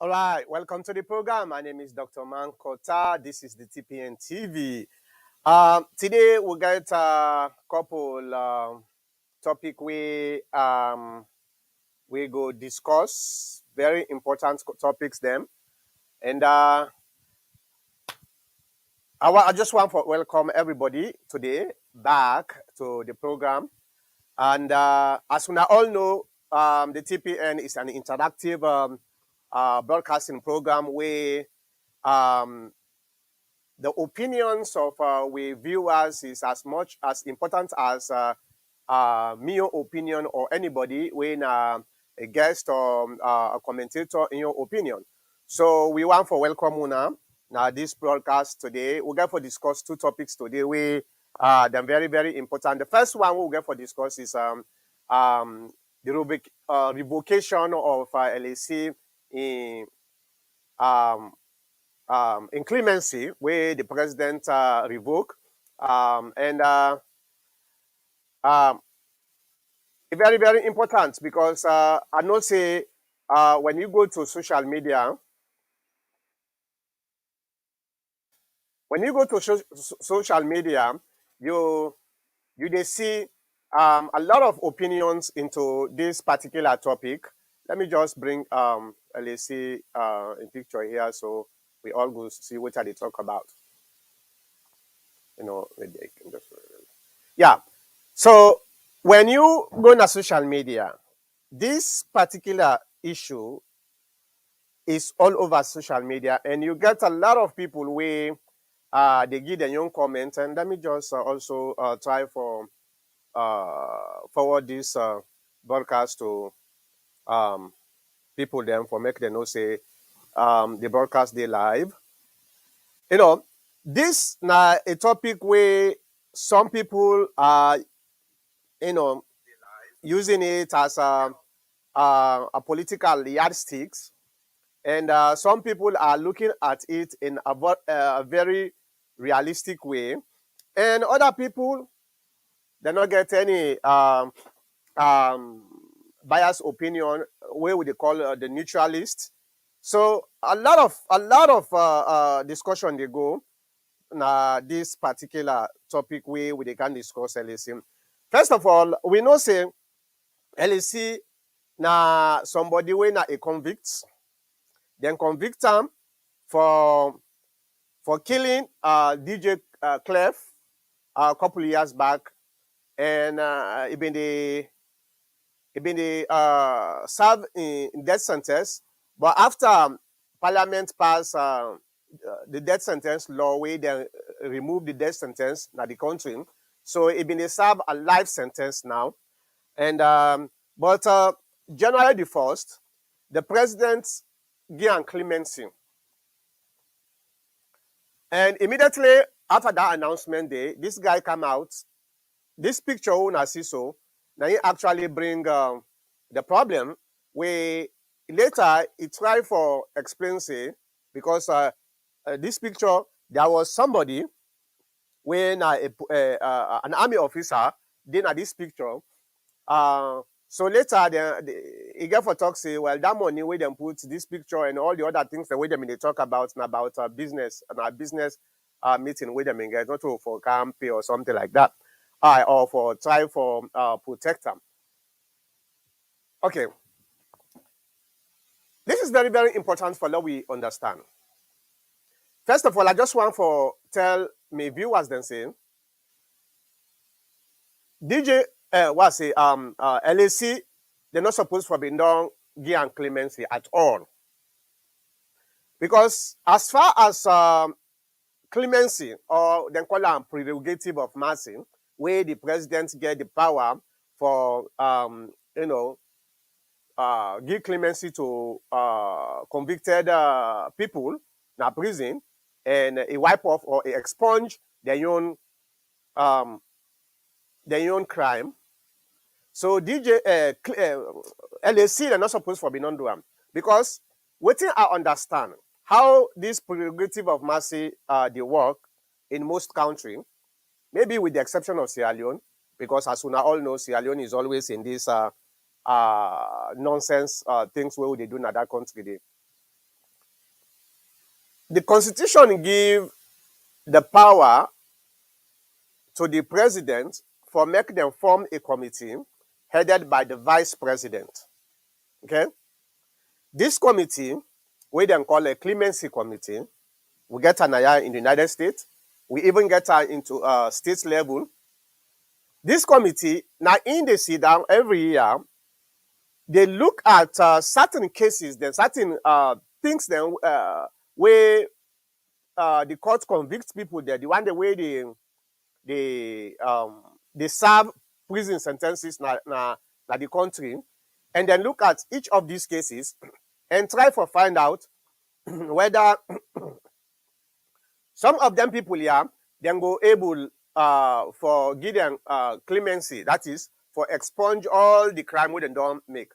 All right, welcome to the program. My name is Dr. Mankota. This is the TPN TV. Today we got a couple topic we go discuss very important topics them, and I just want to welcome everybody today back to the program. And as we all know, the TPN is an interactive broadcasting program where um, the opinions of we viewers is as much as important as me your opinion or anybody when a guest or a commentator in your opinion. So we want to welcome Una now this broadcast today. We're going to discuss two topics today. They're very, very important. The first one we're going to discuss is the revocation of LAC in Clememcy, where the president revoked, and very, very important because I know say when you go to social media, social media, you they see a lot of opinions into this particular topic. Let me just bring LAC in picture here so we all go see what they talk about. Maybe I can just yeah. So when you go on social media, this particular issue is all over social media, and you get a lot of people where they give their own comments. And let me just also try for forward this broadcast to people then for make them know say the broadcast they live. This now a topic where some people are using it as a political yardsticks, and some people are looking at it in a very realistic way, and other people they not get any biased opinion. Where would they call the neutralist? So a lot of discussion they go this particular topic where we can discuss LAC. First of all, we know say LAC na somebody wey na a convict. Then convict him for killing DJ Clef a couple of years back, and he been served in death sentence. But after Parliament passed the death sentence law, where they remove the death sentence in the country, so he been served a life sentence now. And but January the 1st, the president gave clemency. And immediately after that announcement day, this guy come out. This picture I see so now he actually bring the problem where later he tried for explain because this picture there was somebody when an army officer did this picture. So later, he get for talk say, well, that money where them put this picture and all the other things the way them they talk about and about business and our business meeting with them get not for campaign or something like that, or for try for protect them. Okay, this is very, very important for that we understand. First of all, I just want to tell my viewers then say DJ LAC, they're not supposed to be done give clemency at all. Because as far as clemency, or then call it prerogative of mercy, where the president get the power for give clemency to convicted people in prison, and a wipe off or a expunge their own crime. So LAC they're not supposed to be non do because what I understand how this prerogative of mercy they work in most countries, maybe with the exception of Sierra Leone, because as we all know, Sierra Leone is always in this nonsense things where they do in that country. The Constitution give the power to the president for make them form a committee headed by the vice president. Okay? This committee, we then call a clemency committee, we get an aya in the United States. We even get her into state level. This committee, now in the sit down every year, they look at certain cases, then certain things then where the court convicts people there, the one the way they serve prison sentences na the country, and then look at each of these cases and try to find out whether some of them people here then go able for give them clemency, that is for expunge all the crime we don't make.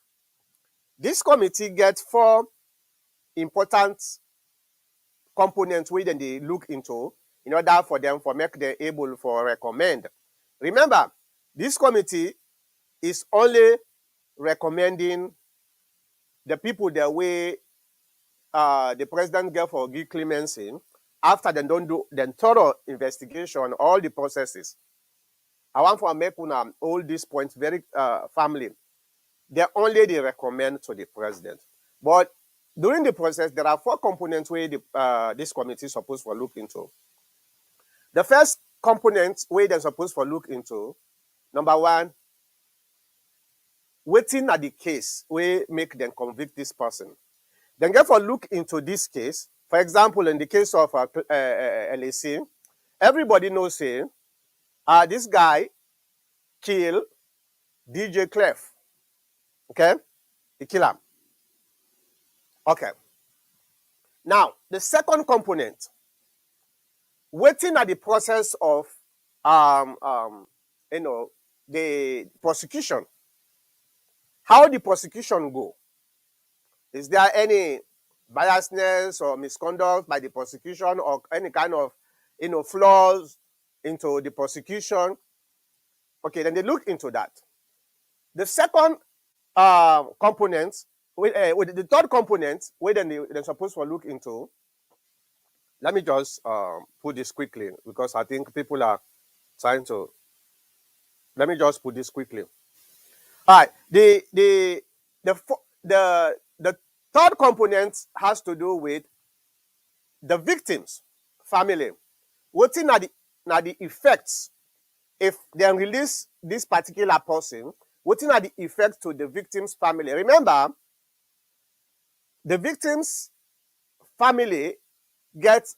This committee gets 4 important components we then they look into in order for them for make them able for recommend. Remember, this committee is only recommending the people the way the president get for give clemency after they don't do the thorough investigation, all the processes. I want to make una all these points very firmly. They only they recommend to the president. But during the process, there are 4 components where this committee is supposed to look into. The first component where they're supposed to look into, number 1, waiting at the case where make them convict this person. Then therefore look into this case. For example, in the case of LAC, everybody knows this guy killed DJ Clef. Okay? He killed him. Okay. Now, the second component, waiting at the process of the prosecution. How the prosecution go? Is there any biasness or misconduct by the prosecution or any kind of flaws into the prosecution? Okay, then they look into that. The second component, with the third component, where then they're supposed to look into. Let me just put this quickly because I think people are trying to. Let me just put this quickly. All right, the third component has to do with the victim's family. What's in the effects if they release this particular person? What's in the effect to the victim's family? Remember, the victim's family gets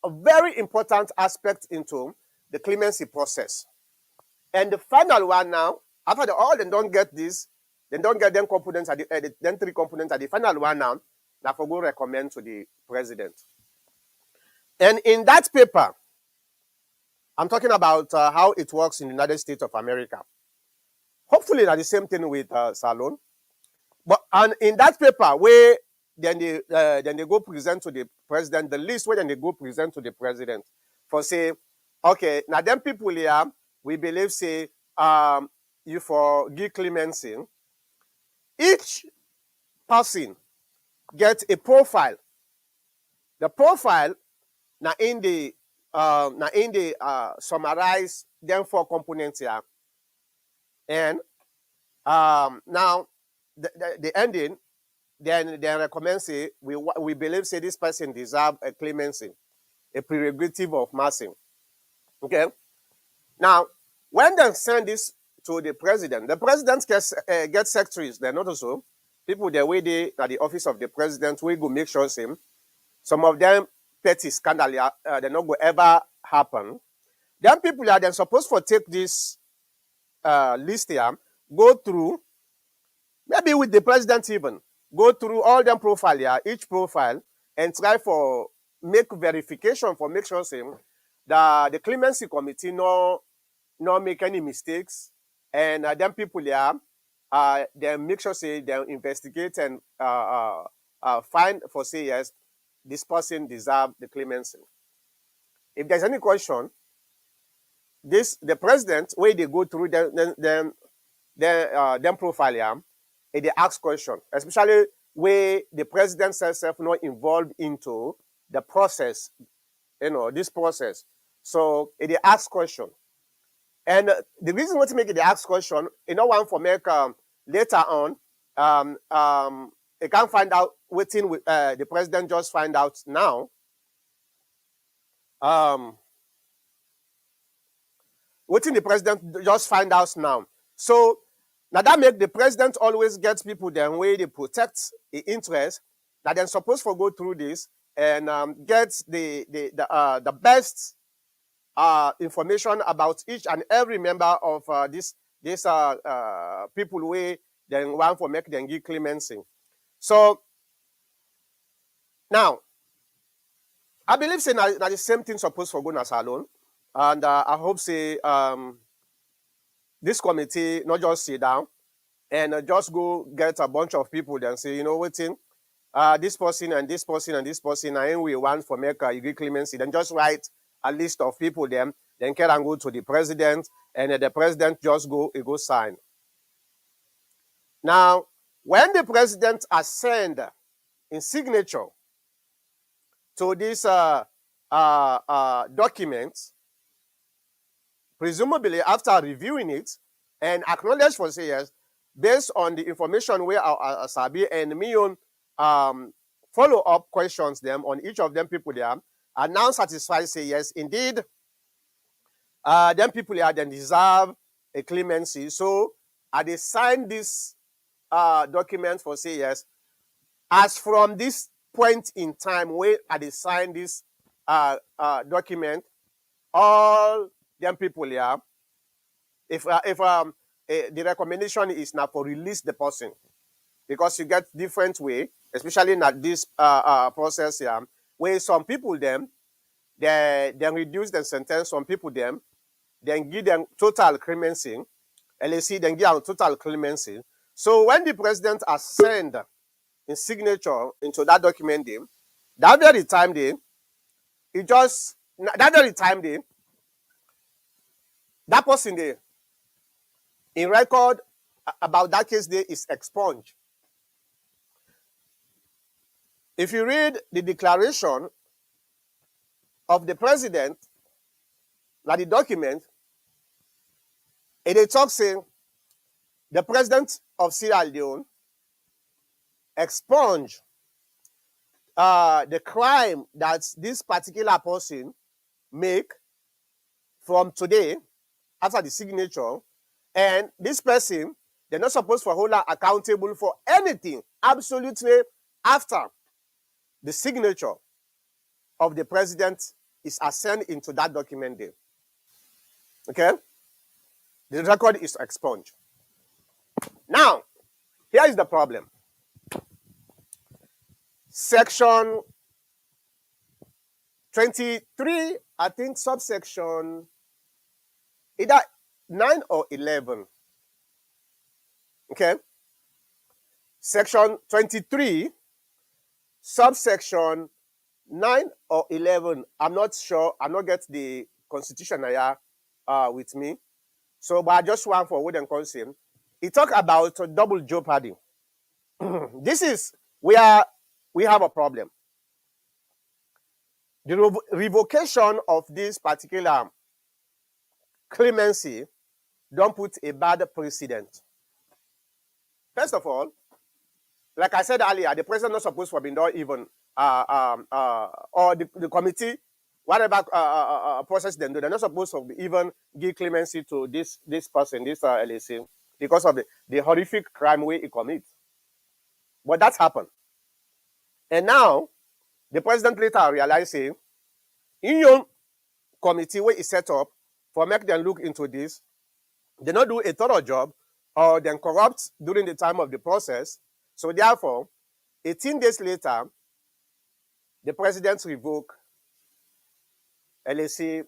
a very important aspect into the clemency process. And the final one now, after all, they don't get this, they don't get them components at them 3 components at the final one now, that for go recommend to the president. And in that paper, I'm talking about how it works in the United States of America. Hopefully, that's the same thing with Salon. But and in that paper, where then they go present to the president, the list where then they go present to the president for say, okay, now them people here, we believe say you for give clemency. Each person gets a profile. The profile now in the summarize them 4 components here. And now the ending, then recommend say we believe say this person deserve a clemency, a prerogative of mercy. Okay. Now, when they send this to the president gets secretaries. They're not also people the way they at the office of the president we go make sure same. Some of them petty scandal they're not going to ever happen. Then people are then supposed to take this list here, go through, maybe with the president even, go through all them profile here, each profile, and try for make verification for make sure same that the clemency committee no make any mistakes, and them people here they make sure say they investigate and find for say yes, this person deserve the clemency. If there's any question, the president where they go through them profile here, and they ask question, especially where the president herself not involved into the process, this process. So it asks question. And the reason why to make it the ask question, one for make later on, you can't find out waiting with the president just find out now. Waiting the president just find out now. So now that make the president always get people then way they protect the interest that they're supposed to go through this and get the best information about each and every member of this people way then want for make them give clemency. So now I believe say now the same thing supposed for go na salon, and I hope say this committee not just sit down and just go get a bunch of people then say, waiting, this person and this person and this person, and we want for make you give clemency. Then just write a list of people then can go to the president, and the president just go sign. Now, when the president send in signature to this document, presumably after reviewing it and acknowledge for say yes, based on the information where Sabi and me on follow-up questions them on each of them people there, are now satisfied say yes, indeed, them people here then deserve a clemency. So they sign this document for say yes, as from this point in time where they sign this document, all them people here, if the recommendation is now for release the person, because you get different way, especially in this process here, where some people them they reduce the sentence, some people them then give them total clemency, LAC then give them total clemency. So when the president has sent in signature into that document, that very time that person there in record about that case there is expunged. If you read the declaration of the president, like the document, it talks saying the president of Sierra Leone expunge the crime that this particular person make from today after the signature, and this person, they're not supposed to hold her accountable for anything absolutely after the signature of the president is assigned into that document there. Okay? The record is expunged. Now, here is the problem. Section 23, I think subsection either 9 or 11. Okay? Section 23, subsection 9 or 11. I'm not sure. I not get the constitution here with me. So, but I just want for what and concern. It talk about double jeopardy. This is where we have a problem. The revocation of this particular clemency don't put a bad precedent. First of all, like I said earlier, the president not supposed to have been done even or the committee, whatever process they do, they're not supposed to even give clemency to this person, this LAC, because of the horrific crime way he commits. But that's happened. And now, the president later realizing, in your committee where is set up for make them look into this, they not do a thorough job or then corrupt during the time of the process. So therefore, 18 days later, the president revoked LAC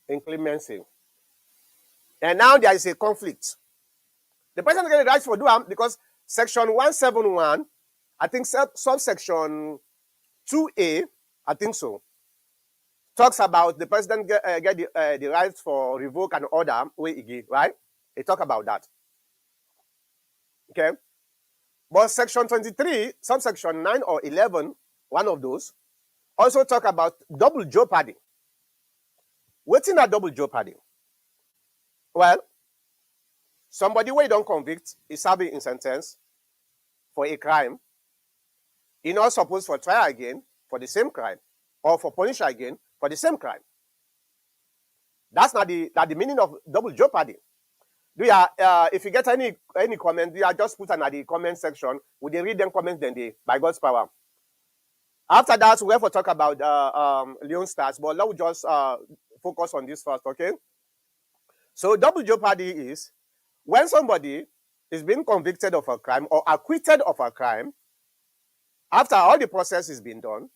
in clemency. And now there is a conflict. The president get the right for do because section 171, I think subsection 2A, I think so, talks about the president get the right for revoke and order where he give, right? They talk about that. Okay? But section 23, subsection 9 or 11, one of those, also talk about double jeopardy. What's in that double jeopardy? Well, somebody who don't convict is serving in sentence for a crime. He not supposed for trial again for the same crime or for punish again for the same crime. That's not the meaning of double jeopardy. Do you, if you get any comment, you just put in the comment section. We they read them comments then they by God's power. After that, we have to talk about Leone stars, but let's just focus on this first, okay? So double jeopardy is when somebody is being convicted of a crime or acquitted of a crime after all the process is being done,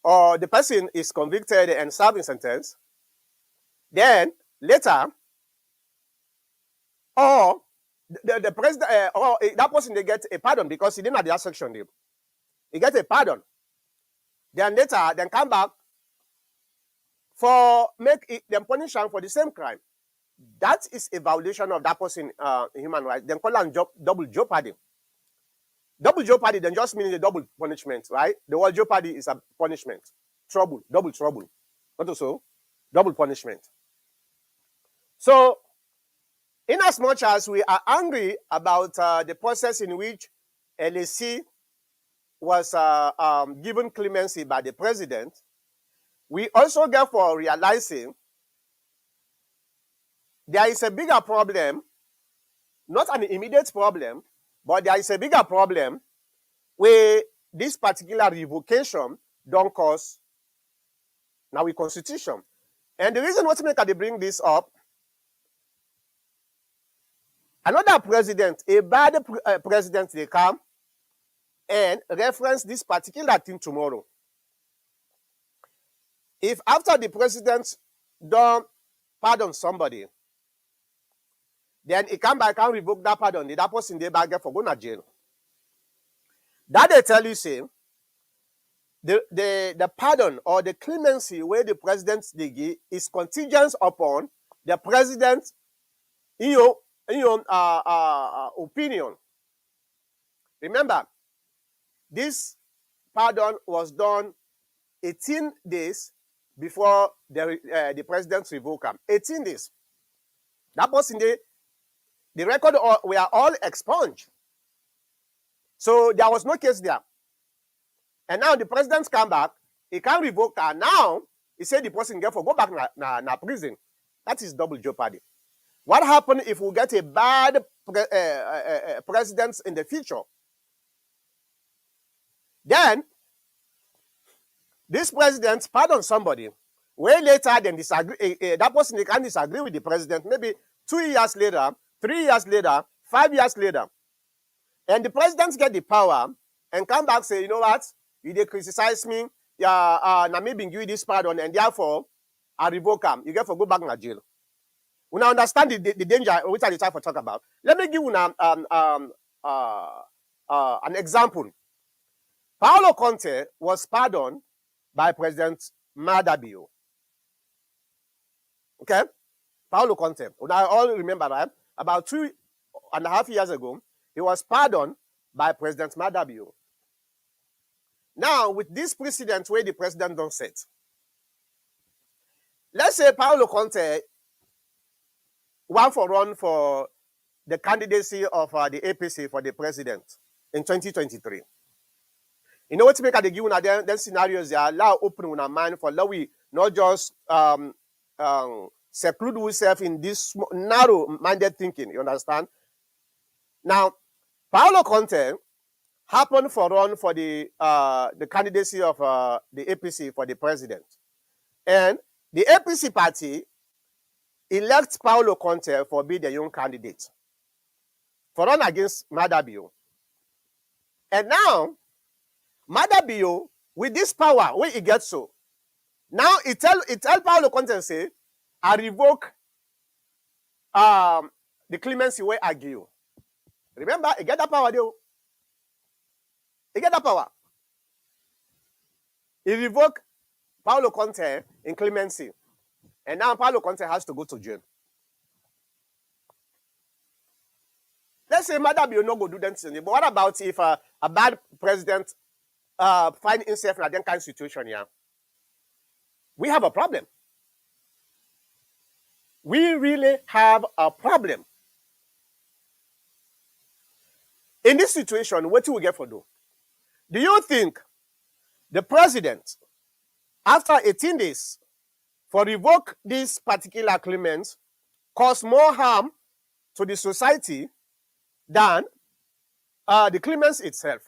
or the person is convicted and serving sentence, then later, or the president or that person they get a pardon because he didn't have the section there. He gets a pardon. Then later, then come back for make it, them punish him for the same crime. That is a violation of that person human rights. Then call it double jeopardy. Double jeopardy then just meaning the double punishment, right? The word jeopardy is a punishment. Trouble, double trouble. Not also double punishment. So, in as much as we are angry about the process in which LAC was given clemency by the president, we also therefore realizing there is a bigger problem, not an immediate problem, but there is a bigger problem where this particular revocation don't cause now we constitution. And the reason what make they bring this up, another president, a bad president, they come and reference this particular thing tomorrow. If after the president don't pardon somebody, then he come back and revoke that pardon, that person they back for going to jail. That they tell you say the pardon or the clemency where the president they give is contingent upon the president in your opinion. Remember, this pardon was done 18 days before the president revoked him. 18 days. That was in the record we are all expunged. So there was no case there. And now the president come back, he can't revoke her. Now, he said the person get for go back na prison. That is double jeopardy. What happens if we get a bad president in the future? Then, this president pardon somebody. Way later, then disagree. That person can disagree with the president. Maybe 2 years later, 3 years later, 5 years later, and the president get the power and come back say, you know what? You they criticize me. Now me been give you this pardon, and therefore I revoke him. You get for go back to jail. We now understand the danger which I try to talk about. Let me give you an example. Paolo Conte was pardoned by President Madabio. Okay? Paolo Conte. We all remember, right? About 2.5 years ago, he was pardoned by President Madabio. Now, with this precedent where the president don't set, let's say Paolo Conte run for the candidacy of the APC for the president in 2023. You know what make they give una them scenarios they allow open una mind for allow we not just seclude ourselves in this narrow-minded thinking. You understand? Now, Paolo Conte happened for run for the candidacy of the APC for the president, and the APC party elect Paolo Conte for be the young candidate for run against Madabio, and now Madabio with this power where he gets so now it tell Paolo Conte say I revoke the clemency where I give. Remember, he get that power though. He get that power. He revoke Paolo Conte in clemency. And now Paolo Conte has to go to jail. Let's say Madabio no go do that thing. But what about if a bad president find himself in that kind of situation, yeah, we have a problem. We really have a problem. In this situation, what do we get for do? Do you think the president, after 18 days, for revoke this particular claimant, cause more harm to the society than the claimants itself?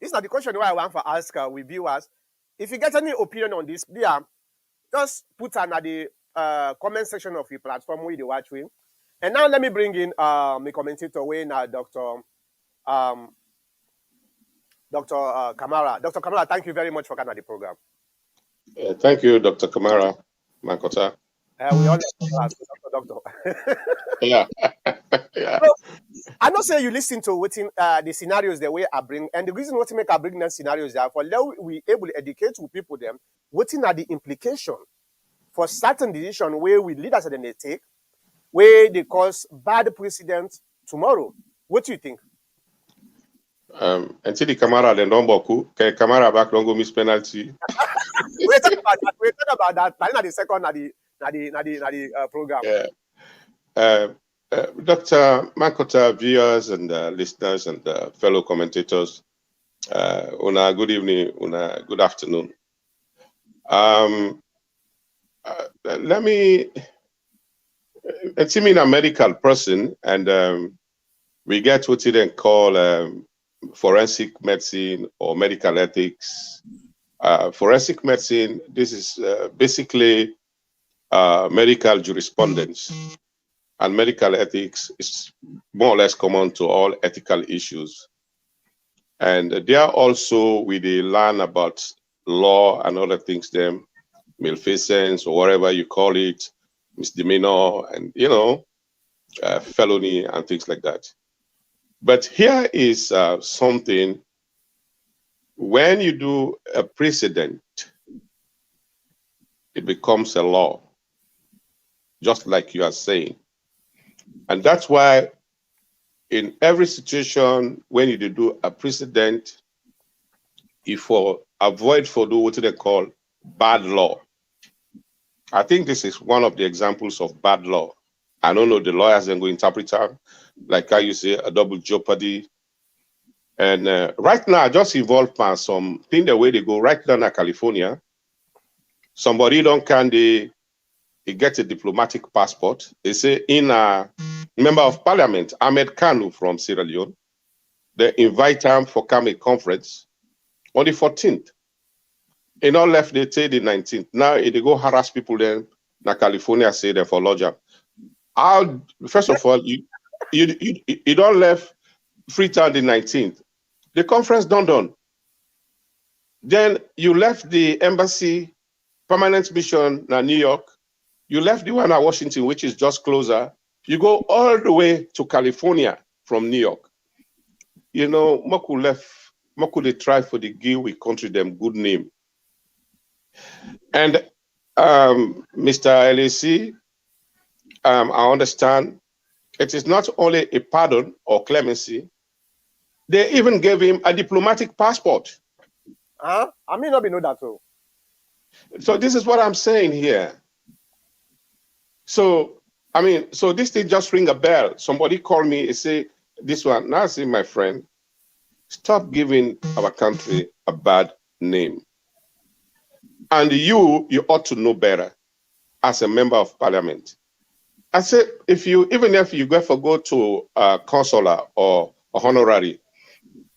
This is not the question why I want to ask with viewers. If you get any opinion on this, yeah, just put on the comment section of your platform where you watch with. And now let me bring in my commentator, Dr. Kamara. Dr. Kamara, thank you very much for coming on the program. Thank you, Dr. Kamara Makota. We all Doctor. Yeah. Yeah. So, I know say you listen to what the scenarios the way I bring, and the reason what to make I bring them scenarios there for now we able to educate people them what are the implication for certain decision where we leaders that they take, where they cause bad precedent tomorrow. What do you think? Until the Kamara the number can Kamara back don't go miss penalty. We're talking about that. That's not the second the program. Yeah. Dr. Makota, viewers and listeners and fellow commentators, una good evening, una good afternoon. Let me, it's me a medical person, and we get what you then call forensic medicine or medical ethics. Forensic medicine, this is basically medical jurisprudence. And medical ethics is more or less common to all ethical issues. And there also we learn about law and other things, them malfeasance or whatever you call it, misdemeanor, and felony and things like that. But here is something: when you do a precedent, it becomes a law, just like you are saying. And that's why in every situation, when you do a precedent, you avoid do what they call bad law. I think this is one of the examples of bad law. I don't know, the lawyers then go interpret them, like how you say, a double jeopardy. And right now, I just involved in something the way they go right down in California. Somebody don't he gets a diplomatic passport. They say in a member of parliament, Ahmed Kanu from Sierra Leone, they invite him for come a conference on the 14th. He not left the day the 19th. Now they go harass people then in California, say they for lodger. First of all, you don't left Freetown the 19th. The conference done. Then you left the embassy permanent mission in New York. You left the one at Washington, which is just closer. You go all the way to California from New York. Moku they try for the give we country them good name. And Mr. LAC, I understand it is not only a pardon or clemency, they even gave him a diplomatic passport. I may not be know that too. So this is what I'm saying here. So, so this thing just ring a bell. Somebody called me and say, this one, now I say, my friend, stop giving our country a bad name. And you ought to know better as a member of parliament. I said, even if you go to a consular or a honorary,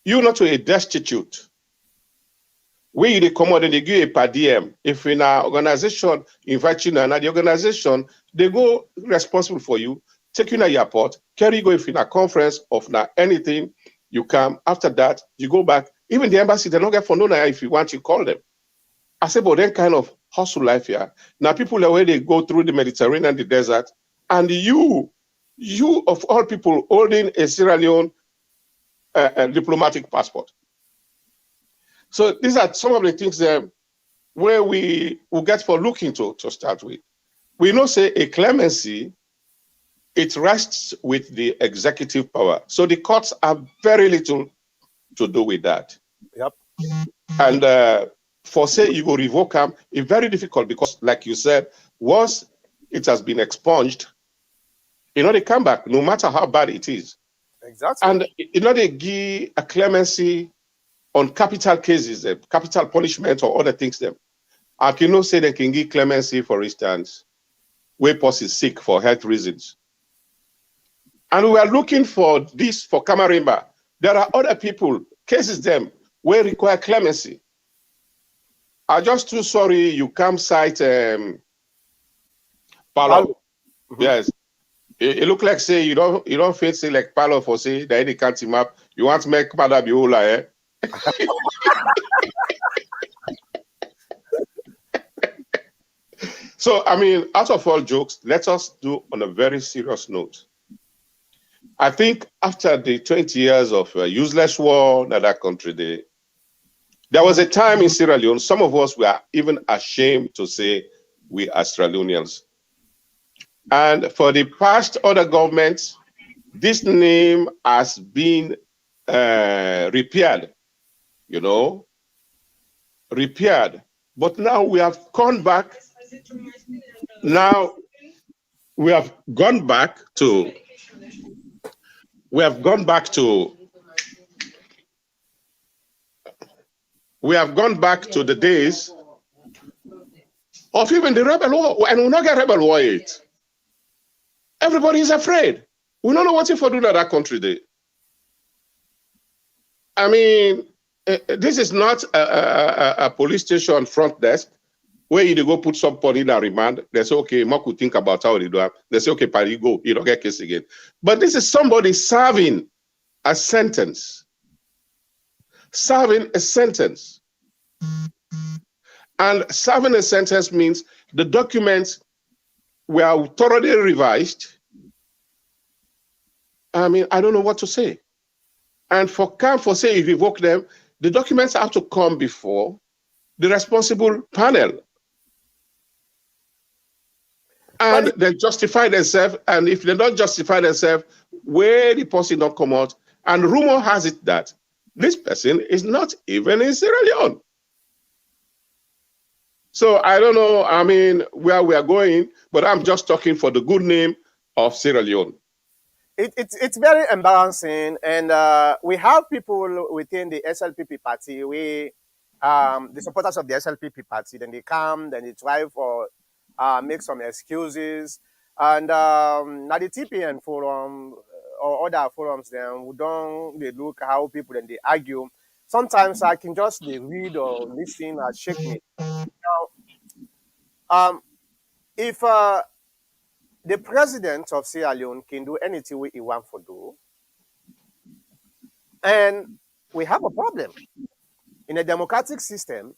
you're not a destitute. We the commodity they give a per diem. If in our organization invite you and the organization, they go responsible for you, take you to your airport, carry you go if in a conference of anything, you come. After that, you go back. Even the embassy, they don't get for no if you want, you call them. I said, but then kind of hustle life here. Now people the way they go through the Mediterranean, the desert, and you of all people holding a Sierra Leone diplomatic passport. So these are some of the things where we will get for looking to start with. We know say a clemency, it rests with the executive power. So the courts have very little to do with that. Yep. And for say you go revoke them, it's very difficult because, like you said, once it has been expunged, they come back, no matter how bad it is. Exactly. And they give a clemency on capital cases, capital punishment or other things. Them, I can say they can give clemency, for instance, where person is sick for health reasons. And we are looking for this for Kamarimba. There are other people, cases them, where require clemency. I'm just too sorry you can't cite Palo. Yes. It look like say you don't feel say like Palo for say that any can't team up. You want to make Pada Biola, eh? So I mean, out of all jokes, let us do on a very serious note. I think after the 20 years of useless war in that country, there was a time in Sierra Leone, some of us were even ashamed to say we are Sierra Leoneans. And for the past other governments, this name has been repaired, repaired. But now we have gone back. Now we have gone back to the days of even the rebel war, and we'll not get rebel war yet. Everybody is afraid. We don't know what if we do in that country there. I mean, this is not a police station front desk where you go put somebody in a remand. They say, okay, Mark will think about how they do it. They say, okay, Paddy, go. You don't get case again. But this is somebody serving a sentence. Serving a sentence. And serving a sentence means the documents were thoroughly revised. I mean, I don't know what to say. And for say, if you revoke them, the documents have to come before the responsible panel. And they justify themselves. And if they don't justify themselves, where the person don't come out. And rumor has it that this person is not even in Sierra Leone. So I don't know, I mean, where we are going, but I'm just talking for the good name of Sierra Leone. It's very embarrassing, and we have people within the SLPP party. The supporters of the SLPP party, then they come, then they try for make some excuses, and now the TPN forum or other forums, then we don't they look how people then they argue. Sometimes I can just read or listen and shake me. Now, if the president of Sierra Leone can do anything he wants to do, and we have a problem. In a democratic system,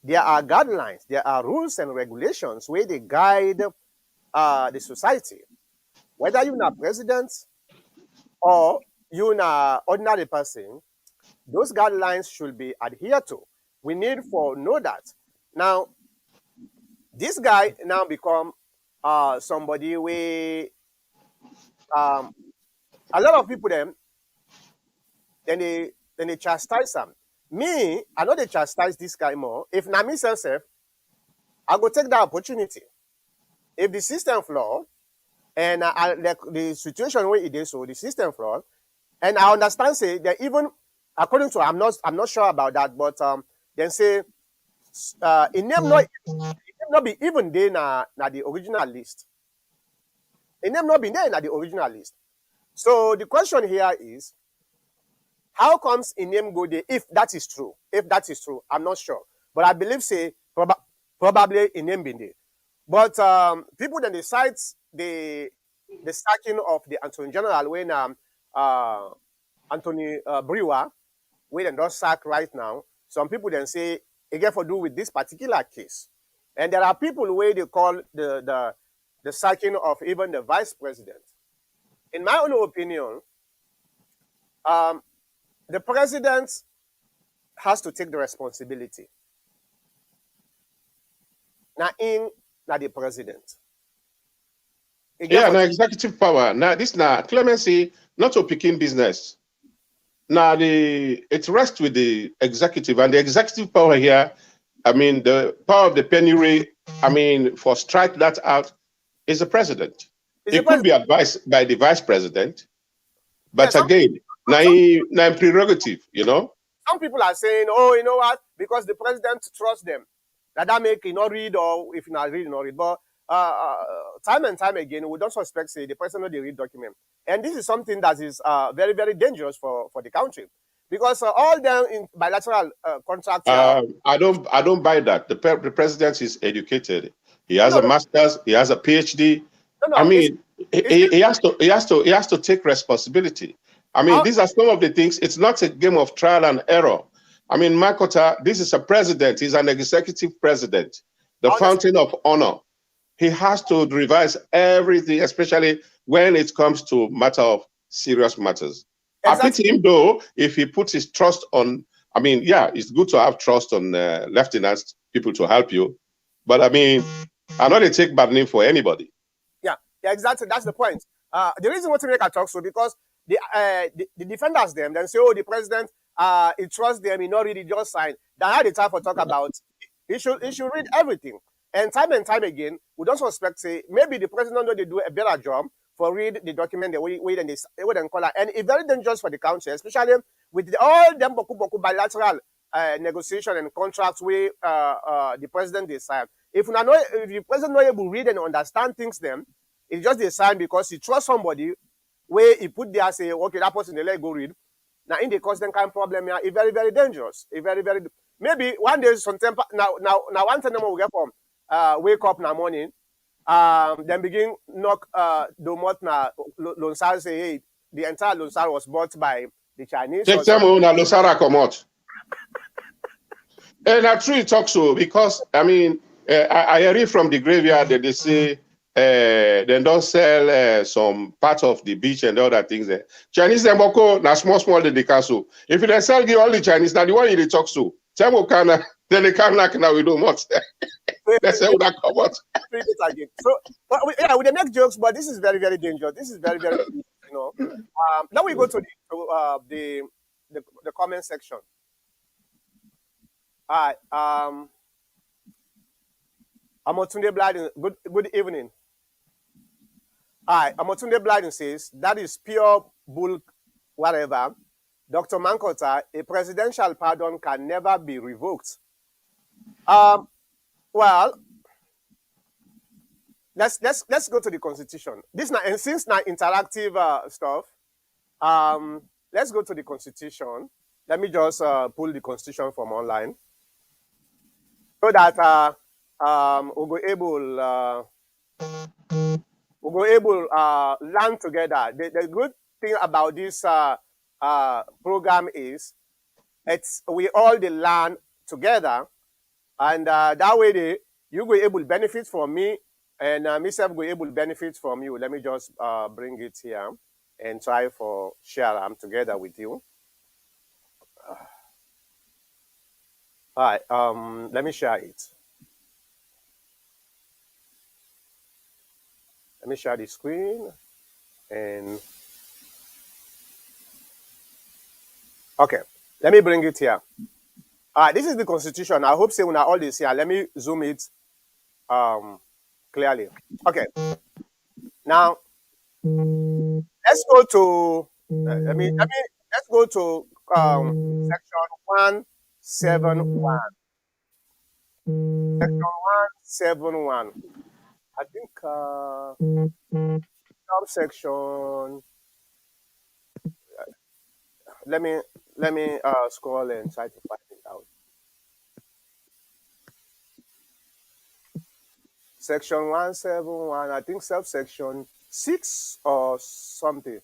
there are guidelines, there are rules and regulations where they guide the society. Whether you're not president or you're not ordinary person, those guidelines should be adhered to. We need to know that. Now, this guy now become somebody where a lot of people then they chastise him. Me, I know they chastise this guy more. If na me self, I go take that opportunity. If the system flaw and like the situation where it is, so the system flaw, and I understand say that even according to I'm not sure about that, but then say it name not be even there na the original list. It name not be there na the original list. So the question here is, how comes a name go there if that is true? If that is true, I'm not sure. But I believe say probably a name been there. But people then they cite the sacking of the Attorney General when Anthony Brewer, we then don't sack right now. Some people then say it get to do with this particular case. And there are people where they call the sacking of even the vice president. In my own opinion, the president has to take the responsibility. Now, the president. Yeah, no executive power. Now, this now Clememcy, not to picking business. Now, it rests with the executive, and the executive power here, I mean, the power of the penury, I mean, for strike that out is the president. Is the It could be president? advised by the vice president, Yeah, but again, some na prerogative, you know. some people are saying, oh, you know what? Because the president trusts them, that make you not read, or if you not read, you not read. But time and time again, we don't suspect say the president they read document, and this is something that is very very dangerous for the country, because all them in bilateral contracts here. I don't buy that. The president is educated. He has No, a master's. He has a PhD. I no. mean, It's he has to take responsibility. I mean, uh, these are some of the things. It's not a game of trial and error. I mean, Makota, this is a president. He's an executive president, the honestly, fountain of honor. He has to revise everything, especially when it comes to matter of serious matters. I exactly. pity him though if he puts his trust on. I mean, yeah, it's good to have trust on lieutenants, people to help you, but I mean, I know they take bad name for anybody. Yeah, exactly. That's the point. The reason why to make a talk so because the defenders them then say, oh, the president he trusts them, he not really just sign. They had the time for talk about he should read everything. And time again, we don't suspect say maybe the president know they do a better job for read the document the way then they would call it. And it's very dangerous for the country, especially with all them boku bilateral negotiation and contracts where the president they sign. If the president not able to read and understand things, them it's just a sign because he trusts somebody where he put there say, okay, that person they let go read. Now in the constant kind of problem here, it's very, very dangerous. It's very, very maybe one day some temper now one time we get from wake up in the morning, then begin knock the mouth na Lonsar say, hey, the entire Lonsar was bought by the Chinese Take or time something. on Losara come out. And that's true, talk so because I mean, I read from the graveyard that they say they don't sell some part of the beach and other things there. Chinese them boko na small they cancel. If they sell give all the Chinese, now the one they talk so. Tell kana then they come knock now we do much. They say that come out. Again. So, yeah, we make jokes, but this is very, very dangerous. This is very, very, Now we go to the comment section. All right. Amotunde Blyden, good evening. All right. Amotunde Blyden says that is pure bull, whatever. Dr. Mankota, a presidential pardon can never be revoked. Well, let's go to the constitution. This now, and since now interactive stuff, let's go to the constitution. Let me just pull the constitution from online so that we'll go able learn together. The good thing about this program is we all the learn together, and that way you will able benefit from me, and myself will able benefit from you. Let me just bring it here and try for share them together with you. All right, let me share it. Let me share the screen and okay, let me bring it here. All right, this is the constitution. I hope say when all this here, let me zoom it clearly. Okay, now let's go to let's go to section 171. Section 171. I think subsection. Let me scroll and try to find it out. Section 171. I think subsection 6 or something.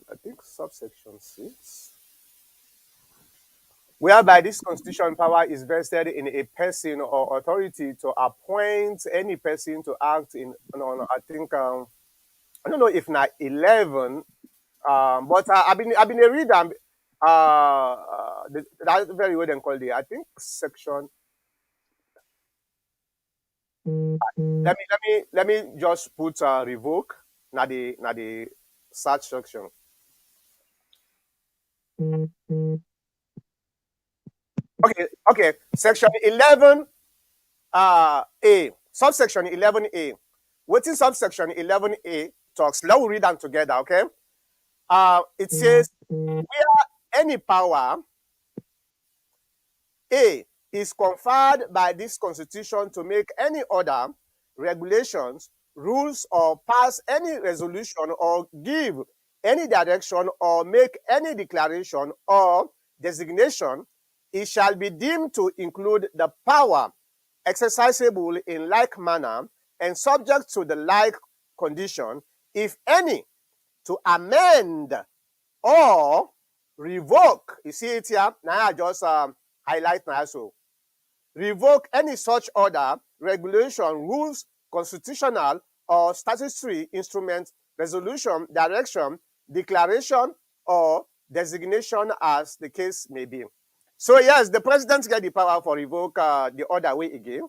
I think subsection 6. Whereby this constitutional power is vested in a person or authority to appoint any person to act in, no, I think, I don't know if not 11, but I've been a reader. That's very well then called the, I think, section. Let me just put revoke na the search section. Okay. Section 11 A, subsection 11A. What is subsection 11A talks? Let us read them together, okay? It says, where any power A is conferred by this constitution to make any order, regulations, rules, or pass any resolution, or give any direction, or make any declaration or designation, it shall be deemed to include the power exercisable in like manner and subject to the like condition, if any, to amend or revoke. You see it here? Now I just highlight now. So revoke any such order, regulation, rules, constitutional or statutory instrument, resolution, direction, declaration, or designation as the case may be. So yes, the president get the power for revoke the order way again.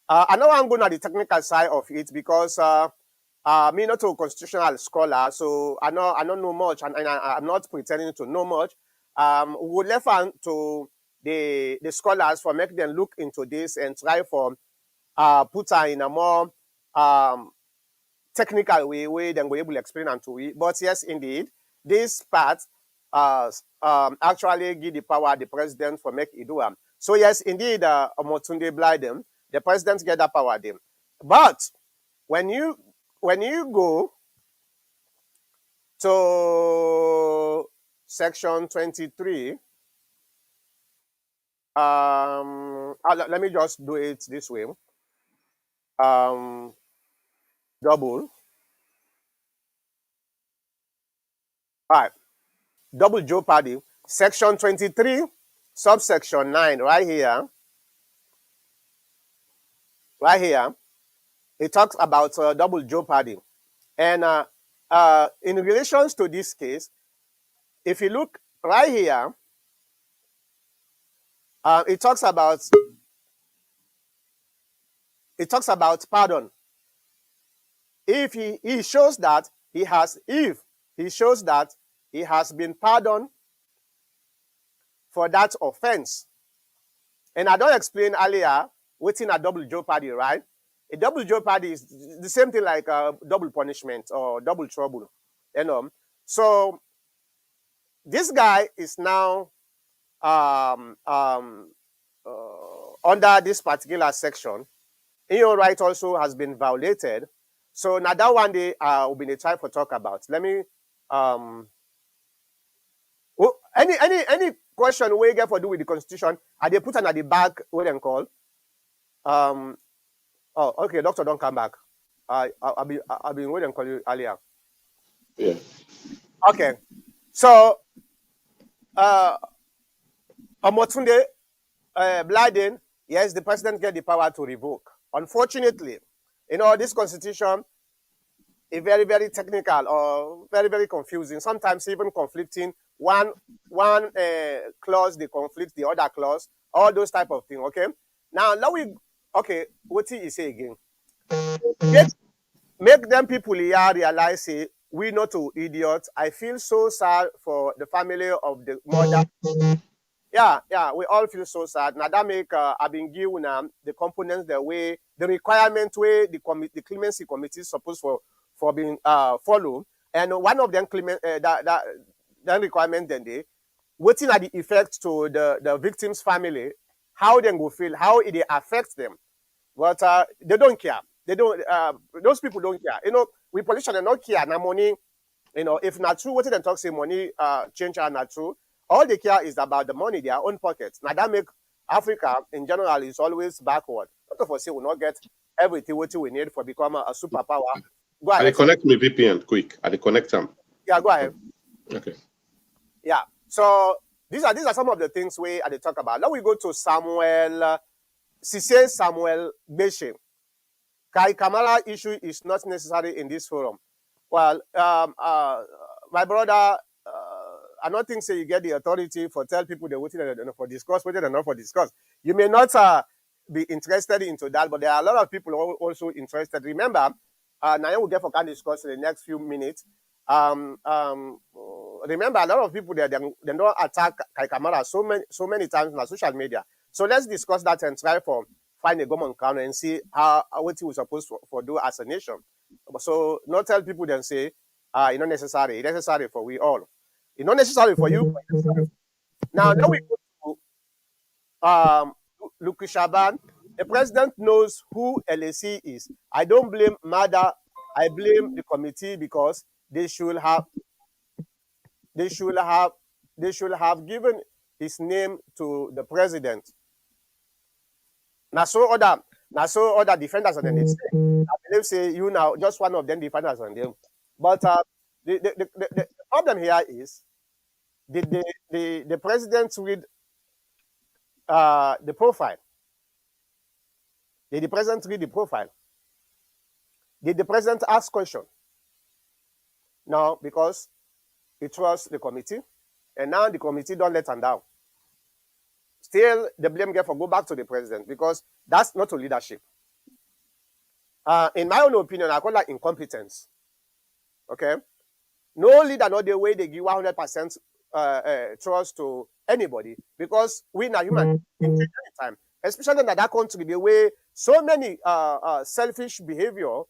I know I'm going to the technical side of it because me not a constitutional scholar, so I don't know much, and I'm not pretending to know much. We left on to the scholars for make them look into this and try for put her in a more technical way then we able to explain and to it. But yes, indeed, this part actually give the power the president for make it do. So yes, indeed, Motunde blind them, the president get that power them. But when you go to section 23, let me just do it this way. Double. All right. Double jeopardy. Section 23, subsection 9, right here. Right here. It talks about double jeopardy. And in relations to this case, if you look right here, it talks about pardon. If he shows that he has been pardoned for that offense. And I don't explain earlier what's in a double jeopardy, right? A double jeopardy is the same thing like double punishment or double trouble, you know. So this guy is now under this particular section. Your right also has been violated. So now that one day will be the time for talk about. Let me any question we get for do with the constitution, are they put at the back what they call? Oh, okay, doctor, don't come back. I've been waiting call you earlier. Yeah. Okay. So Omotunde Biden, yes, the president get the power to revoke. Unfortunately, this constitution is very, very technical or very, very confusing, sometimes even conflicting. One clause, they conflict the other clause, all those type of things, okay? Now, what he say again? Make them people here realize, say, we not to idiots. I feel so sad for the family of the mother. Yeah, we all feel so sad. Now that make I've been given the components the requirement way the clemency committee is supposed for being followed. And one of them that requirement then they waiting at the effect to the victim's family, how they go feel, how it affects them. But they don't care. They don't those people don't care. We politicians don't care now money, if not true, what they talk say money change are not true. All they care is about the money, their own pockets. Now that make Africa in general is always backward. Not of us say we not get everything what we need for become a superpower. Go ahead. I connect me VPN quick. I connect them. Yeah, go ahead. Okay. Yeah. So these are some of the things we talk about. Now we go to Samuel Beshe. Kai Kamara issue is not necessary in this forum. Well, my brother, I don't think so you get the authority for tell people they waiting for discuss, waiting and not for discuss. You may not be interested into that, but there are a lot of people also interested. Remember, now we'll get for can discuss in the next few minutes. Remember, a lot of people they don't attack Kai Kamara so many times on social media. So let's discuss that and try for find a common ground and see how what we're supposed to do as a nation. So not tell people then say, it's not necessary. It's necessary for we all. It's not necessary for you. Now we go to Luku Shaban. The president knows who LAC is. I don't blame Mada. I blame the committee because they should have given his name to the president. Now so other defenders and then they say, I believe say you now just one of them defenders and them. But the problem here is did the president read the profile? Did the president read the profile? Did the president ask question? No, because it was the committee, and now the committee don't let him down. Still, the blame get for go back to the president because that's not a leadership. In my own opinion, I call that incompetence. Okay, no leader, not the way they give 100% trust to anybody because we are human in time, especially in that country, the way so many selfish behavior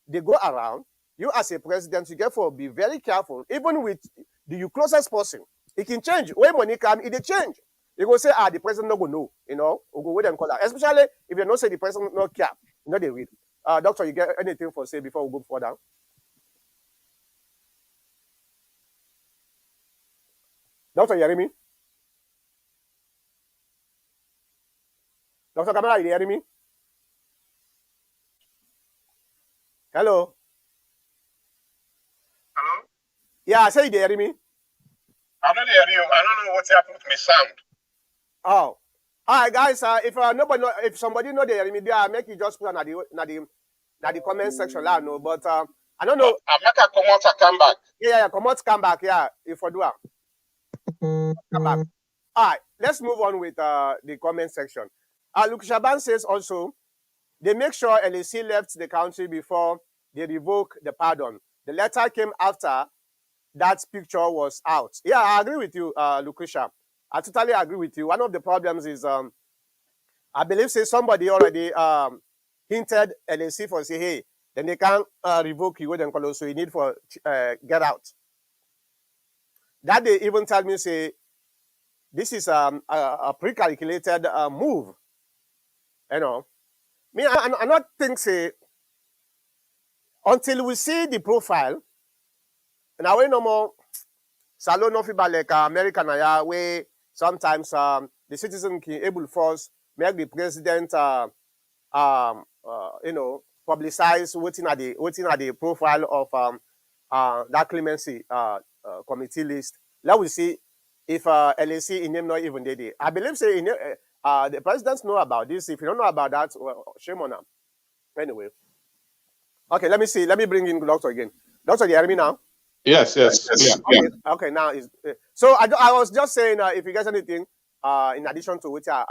they go around. You as a president, you therefore be very careful, even with the closest person. It can change. When money come, it change. You go say, the president not go know, or go wait and call that. Especially if you don't say the president not care, they read. Doctor, you get anything for say before we go further? Doctor, you hearing me? Dr. Kamara, you hearing me? Hello? Hello? Yeah, I say you hearing me? I don't hear you. I don't know what's happened with my sound. Oh. All right, guys. If somebody know they hearing me, make you just put on the comment section. I know, but I don't know. I make a come out and come back. Yeah, come back. Yeah, if I do. Come back. All right, let's move on with the comment section. Luke Shaban says also, they make sure LAC left the country before they revoke the pardon. The letter came after that picture was out. Yeah, I agree with you, Lucretia. I totally agree with you. One of the problems is, I believe, say somebody already hinted LAC for say, hey, then they can't revoke you, then so you need for get out. That they even tell me, say, this is a pre-calculated move. Me, I not think, say, until we see the profile, now we no more salon no fiba like American where sometimes the citizen can able force make the president publicize what's in the profile of that clemency committee list. Let we see if LAC in name not even did it. I believe say the presidents know about this. If you don't know about that, well, shame on them. Anyway. Okay, let me see. Let me bring in Doctor again. Doctor, you hear me now? Yes. Okay, now is so I was just saying if you guys anything in addition to which I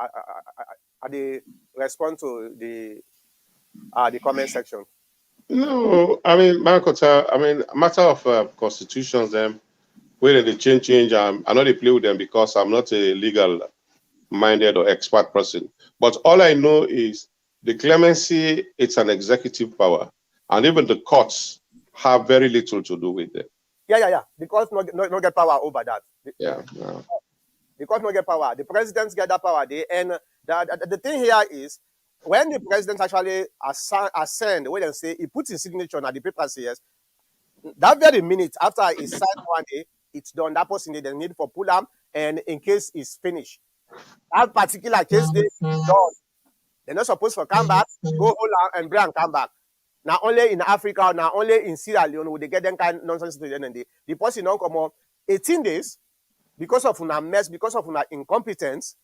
respond to the comment section. No, I mean, matter of constitutions, them where they change. I know they play with them because I'm not a legal minded or expert person. But all I know is the clemency, it's an executive power, and even the courts have very little to do with it. Yeah. The courts no get power over that. The courts no get power. The presidents get that power. And the thing here is when the president actually ascend, when they say he puts his signature on the paper says that very minute after he signed one day, it's done. That person they need for pull up, and in case it's finished. That particular case they done. They're not supposed to come back, go hold on and bring and come back. Now only in Africa, now only in Sierra Leone would they get them kind of nonsense to the end of the day. The person don't come on 18 days because of una mess, because of una incompetence.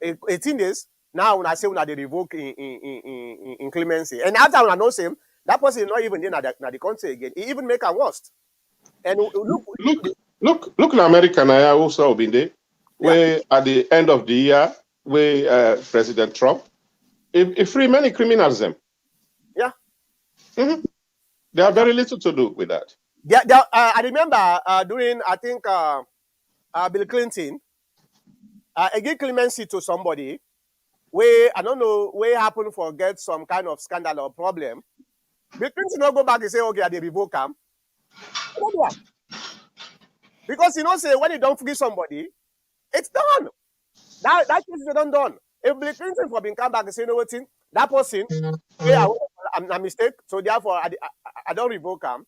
18 days. Now when I say when they revoke in clemency. And after when I know him, that person is not even in the country again. He even make a worst. And look Look in America now, also been there, Yeah, where at the end of the year, where President Trump, he free many criminals them. yeah. Mhm. They have very little to do with that. I remember during, I think, Bill Clinton, I gave clemency to somebody where, I don't know, where happened for get some kind of scandal or problem. Bill Clinton not go back and say, okay, I dey revoke am. No do am. Because you know, say when you don't free somebody, it's done. That case is done. If Bill Clinton for being come back and say, you know what, thing, that person, yeah, I'm a mistake, so therefore I don't revoke him.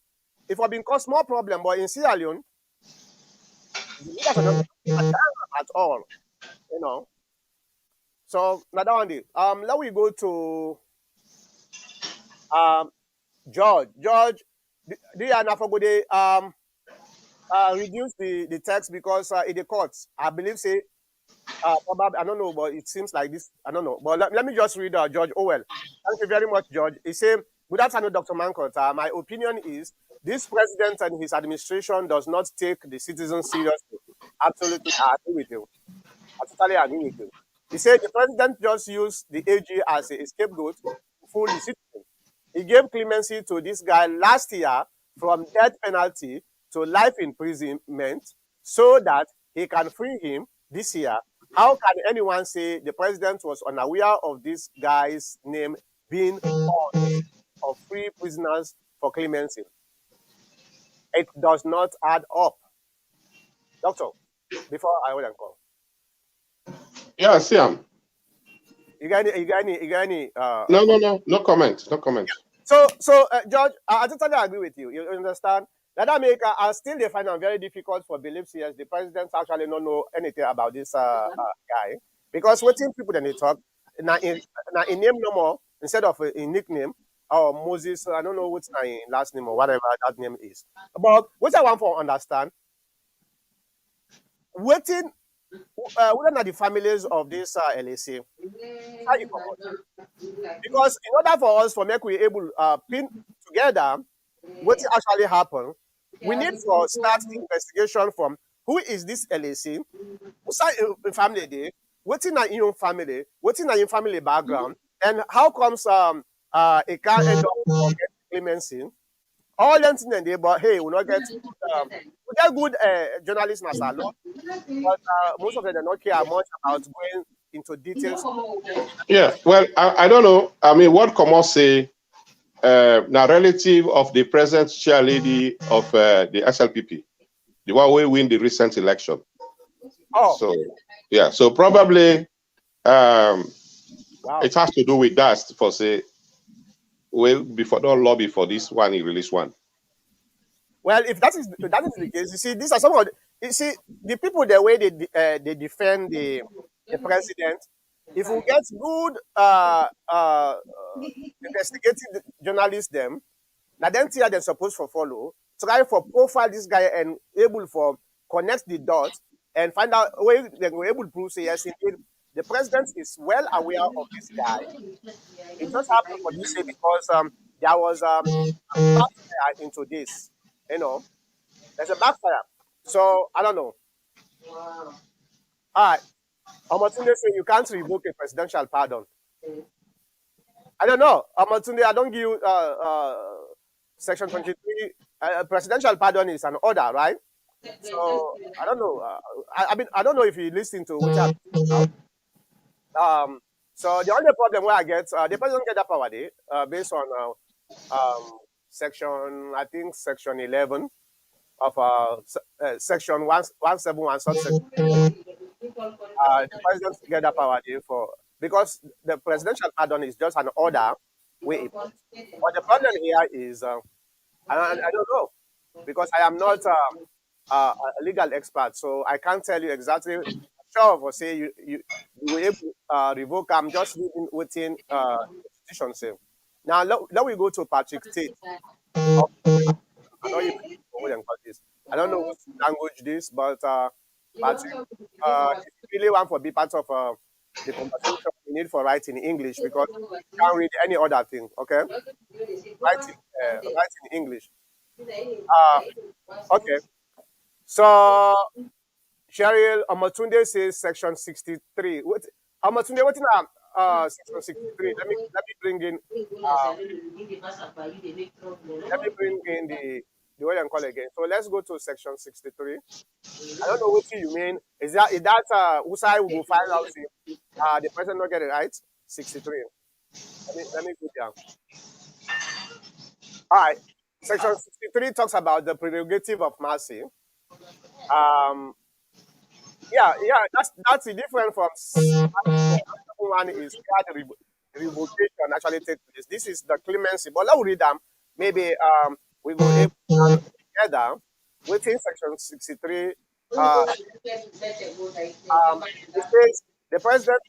If I been cause more problem, but in Sierra Leone, the leaders are not at all, you know. So another one day. Let we go to um George. George, do you have go dey reduce the text because in the courts, I believe say probably, I don't know, but it seems like this. I don't know. But let me just read George Owell. Thank you very much, George. He said, good afternoon, Dr. Mankot. My opinion is this president and his administration does not take the citizens seriously. Absolutely, I agree with you. I totally agree with you. He said the president just used the AG as a scapegoat to fool the citizens. He gave clemency to this guy last year from death penalty to life imprisonment so that he can free him this year. How can anyone say the president was unaware of this guy's name being on the list of free prisoners for clemency? It does not add up. Doctor, before I will call. Yeah, I see him. You got any No comment, no comment. George, I totally agree with you. You understand? That make still they find it very difficult for beliefs yes, the president actually don't know anything about this guy. Because what people then they talk now in name no more instead of a nickname or Moses, I don't know what's my last name or whatever that name is. But what I want for understand, waiting what are the families of this LAC? How you come out? Because in order for us for make we able pin together what actually happened, we need to start investigation from who is this LAC, who's a family dey, wetin na im own family, wetin na im family background, and how comes it can end up for get clemency. All them things dem dey, but hey, we get good journalists na salon, but most of them do not care much about going into details. Yeah, well, I don't know. I mean, what Komos say, now relative of the present chair lady of the SLPP, the one who win the recent election. Oh, So, yeah, so probably wow. it has to do with that for say, well, before don't lobby for this one, he released one. Well, if that is the case, you see, these are some of you see the people the way they defend the president. If we get good investigative journalists, them now then here they're supposed to follow, try for profile this guy and able for connect the dots and find out where they were able to prove say yes, indeed, the president is well aware of this guy. It just happened for this year because there was backfire into this, you know. There's a backfire. So I don't know. All right. Omotunde say you can't revoke a presidential pardon. I don't know. Omotunde, I don't give you section 23. Presidential pardon is an order, right? So I don't know. I mean, I don't know if you listen to which so the only problem where I get the president get that power day based on section, I think section 11 of section 171 subsection. The president get that power day for because the presidential pardon is just an order way. But the problem here is I don't know because I am not a legal expert, so I can't tell you exactly. Sure, for say you were able to revoke. I'm just reading within the constitution say. Now let we go to Patrick Tate. I don't even know what they call this. I don't know what language this, but Patrick, if you really want to be part of the conversation, you need for writing in English because you can't read any other thing. Okay, write in English. Okay. So Cheryl Amatunde says section 63. What Amatunde, what in section 63? Let me bring in the way I call again. So let's go to section 63. I don't know what you mean. Is that Usai will go find out if the person not get it right? 63. Let me go down. All right. Section 63 talks about the prerogative of mercy. Um, yeah, that's different from one is where the revocation actually takes place. This is the clemency. But let's read them. Maybe we go able to together within section 63. Uh, it says the president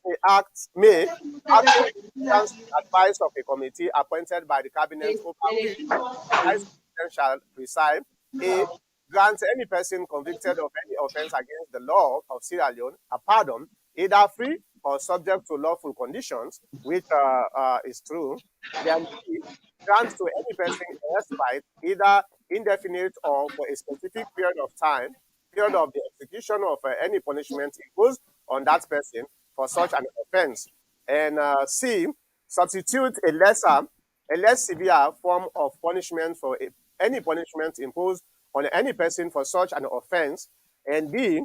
may acting on advice of a committee appointed by the cabinet over which the vice president shall preside. A grant any person convicted of any offense against the law of Sierra Leone a pardon, either free or subject to lawful conditions, which is true. Then B, grant to any person a respite, either indefinite or for a specific period of time, period of the execution of any punishment imposed on that person for such an offense. And C, substitute a less severe form of punishment for any punishment imposed on any person for such an offense. And D,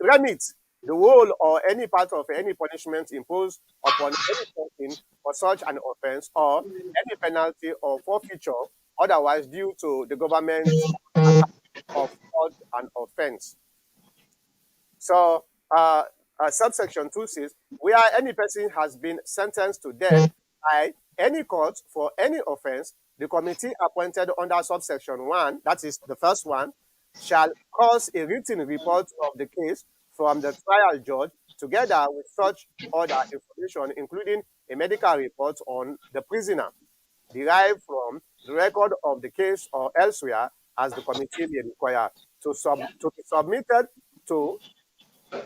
remit the whole or any part of any punishment imposed upon any person for such an offense or any penalty or forfeiture otherwise due to the government of such an offense. So, subsection 2 says, where any person has been sentenced to death by any court for any offense, the committee appointed under subsection 1, that is the first one, shall cause a written report of the case from the trial judge together with such other information, including a medical report on the prisoner derived from the record of the case or elsewhere as the committee may require to be submitted to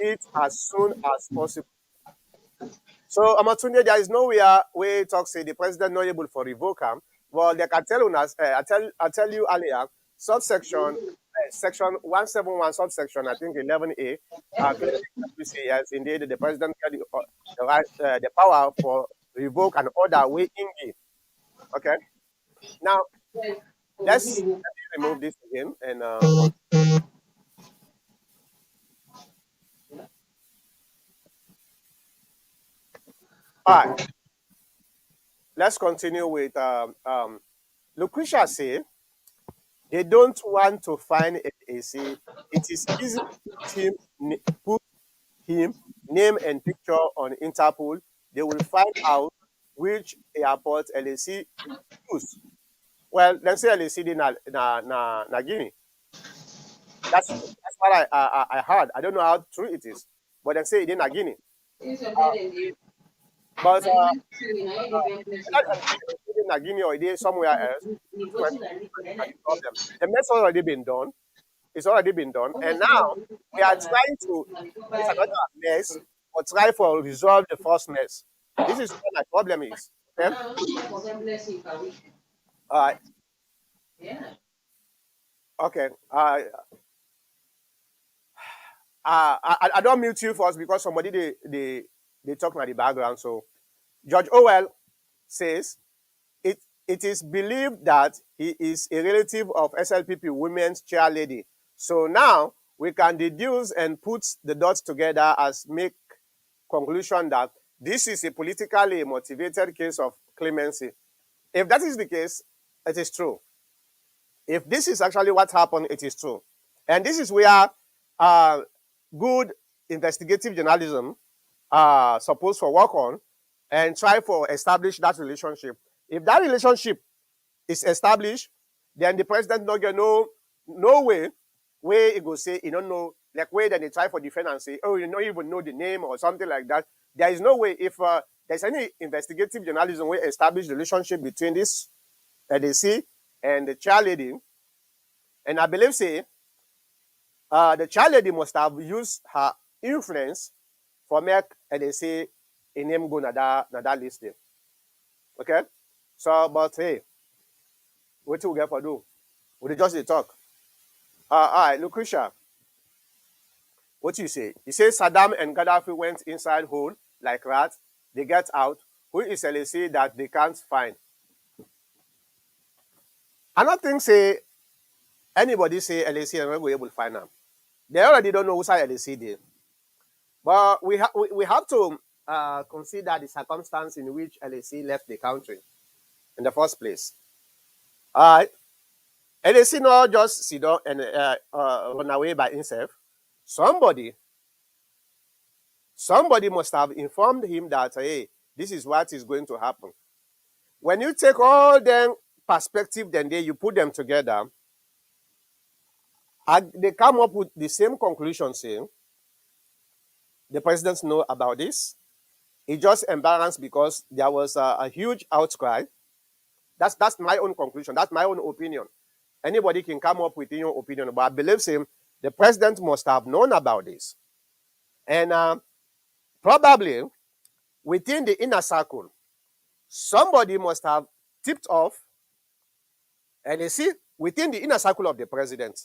it as soon as possible. So, Amatunde, there is no way it talks say the president not able for revoke him. Well, they can tell us. I tell you earlier. Subsection section 171 subsection I think 11A. We say yes, indeed the president got the right the power for revoke an order way in. Okay. Now let me remove this again and all right. Let's continue with Lucretia say they don't want to find a say it is easy to put him name and picture on Interpol. They will find out which airport LAC use. Well, let's say LAC na Guinea. That's what I heard. I don't know how true it is, but they say it in Guinea. But in Guinea or it is somewhere else, different problem. The mess already been done. It's already been done, and now we are trying to it's another mess, but try for resolve the first mess. This is what my problem is. Okay. All right. Okay. I don't mute you first because somebody they talk in the background. So George Orwell says it is believed that he is a relative of SLPP women's chair lady. So now we can deduce and put the dots together as make conclusion that this is a politically motivated case of clemency. If that is the case, it is true. If this is actually what happened, it is true. And this is where good investigative journalism supposed to work on and try for establish that relationship. If that relationship is established, then the president not get no way where it go say you don't know like where then they try for defend and say oh you don't even know the name or something like that. There is no way if there's any investigative journalism where establish the relationship between this LAC and the chair lady, and I believe say the chair lady must have used her influence for make LAC a name go na that listing. Okay, so but hey, what we get for do? We just talk. All right, Lucretia, what you say? You say Saddam and Gaddafi went inside hole like rats. They get out. Who is LAC that they can't find? I don't think say anybody say LAC and we able to find them. They already don't know who's LAC did. But we have to consider the circumstance in which LAC left the country in the first place. All right. LAC not just sit down and run away by himself. Somebody must have informed him that, hey, this is what is going to happen. When you take all them perspective, then you put them together, they come up with the same conclusion saying, the presidents know about this. It just embarrassed because there was a huge outcry. That's my own conclusion. That's my own opinion. Anybody can come up with your opinion, but I believe the president must have known about this. And probably within the inner circle, somebody must have tipped off, and you see, within the inner circle of the president,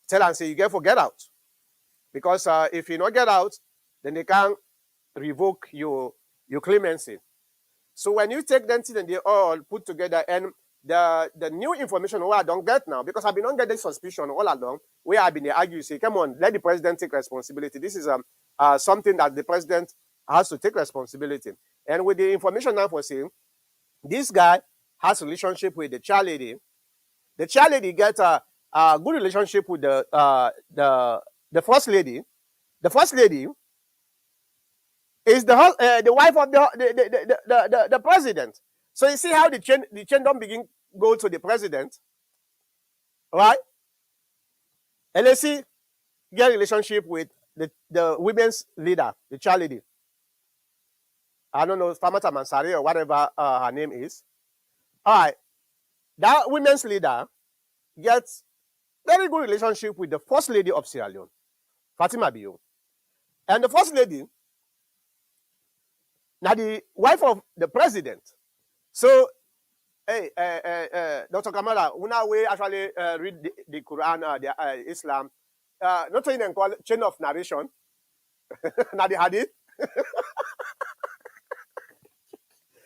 tell and say, you get out. Because if you not get out, then they can revoke your clemency. So when you take them and they all put together, and the new information what I don't get now, because I've been on getting suspicion all along, where I've been arguing, say, come on, let the president take responsibility. This is something that the president has to take responsibility. And with the information now for saying, this guy has a relationship with the chair lady. The chair lady gets a good relationship with the first lady. The first lady is the wife of the president. So you see how the chain don't begin go to the president, right? LAC get a relationship with the women's leader, the chair lady. I don't know, Famata Mansari or whatever her name is. All right. That women's leader gets very good relationship with the first lady of Sierra Leone, Fatima Bio. And the first lady, now the wife of the president. So, hey, Dr. Kamara, una we actually read the Quran, the Islam, not only call chain of narration, now the hadith.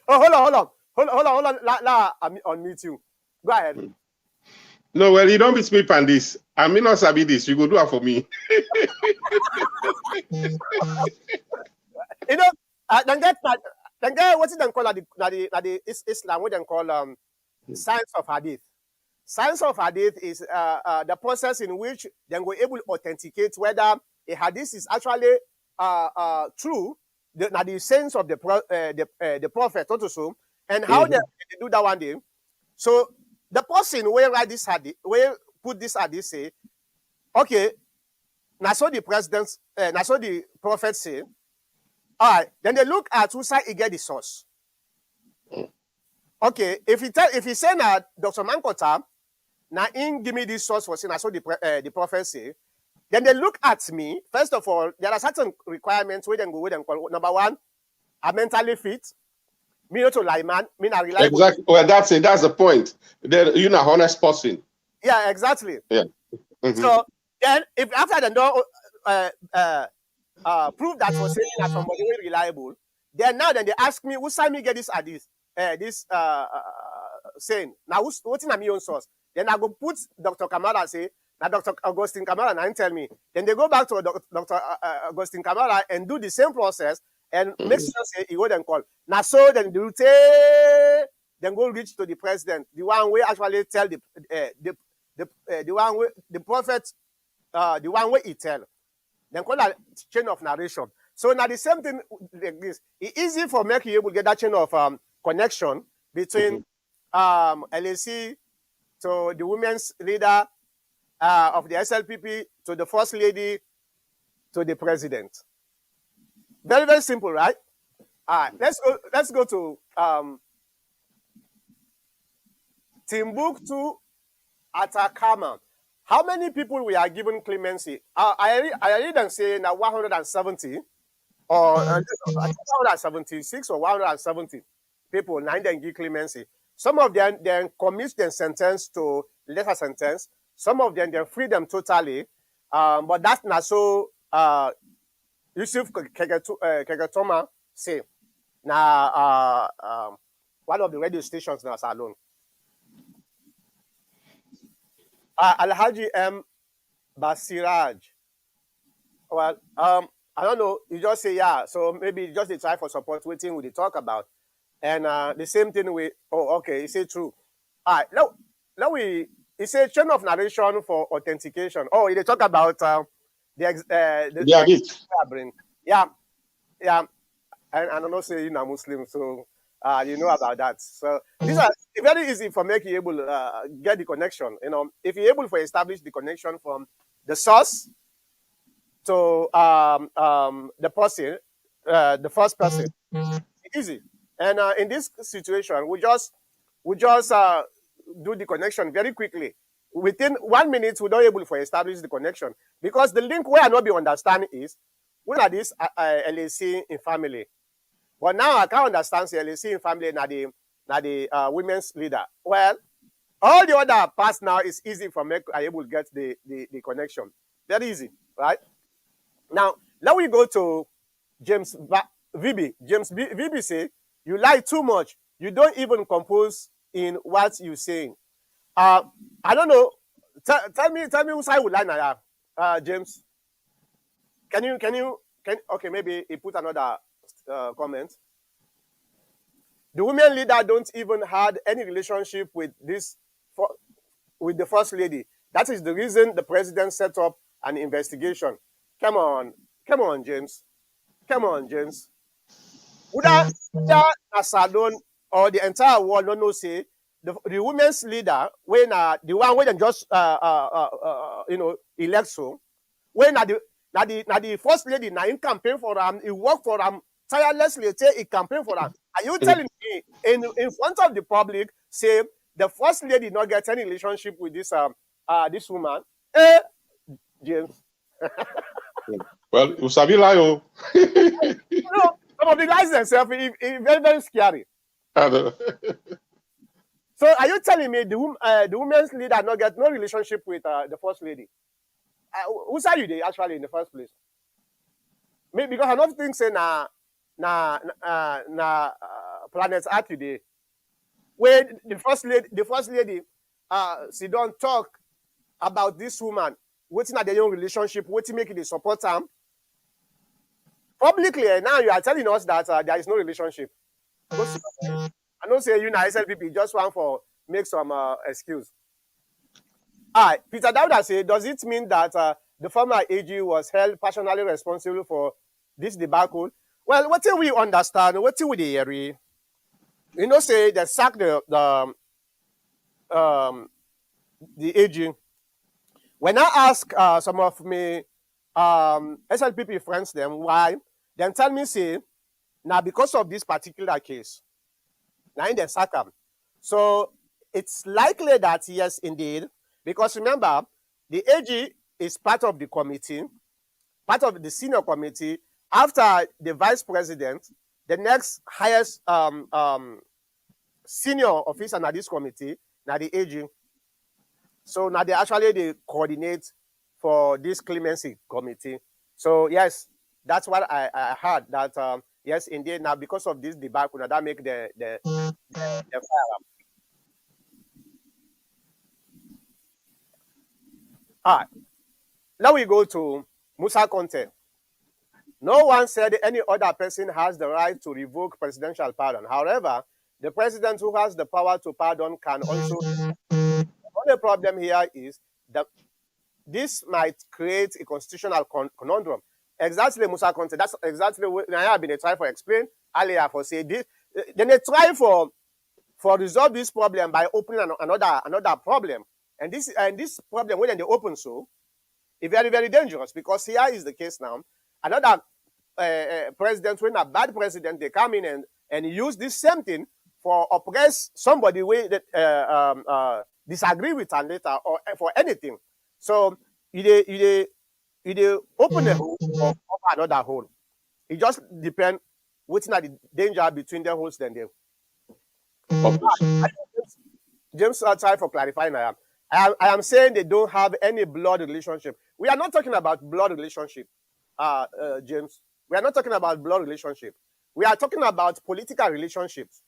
Oh, hold on. I'm unmute you. Go ahead. No, well, you don't be speak on this. I mean, not sabi this. You go do it for me. You know, then get what's it then call the Islam? What they call science of hadith. Science of hadith is the process in which they were able to authenticate whether a hadith is actually true. The sense of the prophet also, and how they do that one day. So the person where write this hadith, where put this hadith say, okay, now so the presidents, now so the prophet say, all right, then they look at whose side he get the source. Okay, if he say now Dr. Mankota, now in give me this source for saying I saw the prophet say, then they look at me. First of all, there are certain requirements where they go with and call. Number one, I'm mentally fit. Me not to lie, man. Me not reliable. Exactly. Well, that's it. That's the point. You're not honest person. Yeah, exactly. Yeah. So then, if after they don't prove that for saying that somebody is reliable, then they ask me, who side me get this saying? Now, what's in my own source? Then I go put Dr. Kamara say. Now, Dr. Augustine Kamara now tell me. Then they go back to Dr. Augustine Kamara and do the same process and make sure say he go then call. Now, so then they will say, then go reach to the president, the one way actually tell the one way the prophet, the one way he tell. Then call that chain of narration. So now the same thing like this. It's easy for make you able to get that chain of connection between LAC to the women's leader. Of the SLPP to the first lady to the president. Very, very simple, right? All right, let's go to Timbuktu Atacama. How many people we are given clemency? I read them say now 170 or 176 or 170 people, 9 then give clemency. Some of them then commit their sentence to lesser sentence. Some of them, they free them totally. But that's not so Yusuf Kegetoma say. Now, one of the radio stations now alone. Alhaji M. Basiraj. Well, I don't know. You just say yeah. So maybe just a try for support waiting with the talk about. And the same thing with okay, you say true. All right, now it's a chain of narration for authentication. Oh, they talk about bring. Yeah, and I'm not saying you're Muslim, so you know about that. So these are very easy for making you able get the connection. You know, if you're able to establish the connection from the source to the person, the first person, easy. And in this situation, we just do the connection very quickly. Within 1 minute, we're not able to establish the connection because the link where I not be understanding is when are this LAC in family. But now I can't understand the LAC in family now the women's leader. Well, all the other parts now is easy for me I able to get the connection. Very easy, right? Now we go to James VB. James VB say, you lie too much. You don't even compose in what you're saying. I don't know. Tell me whose side would lie now, James. Can okay, maybe he put another comment. The women leader don't even had any relationship with with the first lady. That is the reason the president set up an investigation. Come on, James. Come on, James. Would that Salon or the entire world don't know say the women's leader when the one when just elect so when the first lady now in campaign for them, he work for them tirelessly till he campaign for them. Are you telling me in front of the public say the first lady not get any relationship with this this woman? James. Well, Usabilayo. No, some of the guys themselves is very, very scary. So are you telling me the women's leader not get no relationship with the first lady? Who are you there actually in the first place? Maybe because I don't think say planet Earth today, where the first lady she don't talk about this woman, waiting at their own relationship, waiting making the support them. Publicly, now you are telling us that there is no relationship. I don't say you now SLPP just want for make some excuse. Peter Dauda say, does it mean that the former AG was held personally responsible for this debacle? Well, what do we understand? What do we hear? You know, say they sacked the AG. When I ask some of me SLPP friends them why, then tell me say now because of this particular case, now in the sack them. So it's likely that yes, indeed, because remember the AG is part of the committee, part of the senior committee. After the vice president, the next highest senior officer in this committee, now the AG. So now they coordinate for this clemency committee. So yes, that's what I heard that yes, indeed. Now because of this debacle, now that make the fire up. All right. Now we go to Musa Conte. No one said any other person has the right to revoke presidential pardon. However, the president who has the power to pardon can also. The only problem here is that this might create a constitutional conundrum. Exactly, Musa Conte. That's exactly what I have been trying to explain earlier. For say this, then they try for resolve this problem by opening another problem, and this problem when they open so, it's very, very dangerous because here is the case now. Another president, when a bad president, they come in and use this same thing for oppress somebody that disagree with and later or for anything. So you open a hole or open another hole. It just depends what's not the danger between the holes then they. James try for clarifying. I am saying they don't have any blood relationship. We are not talking about blood relationship, James. We are not talking about blood relationship. We are talking about political relationships.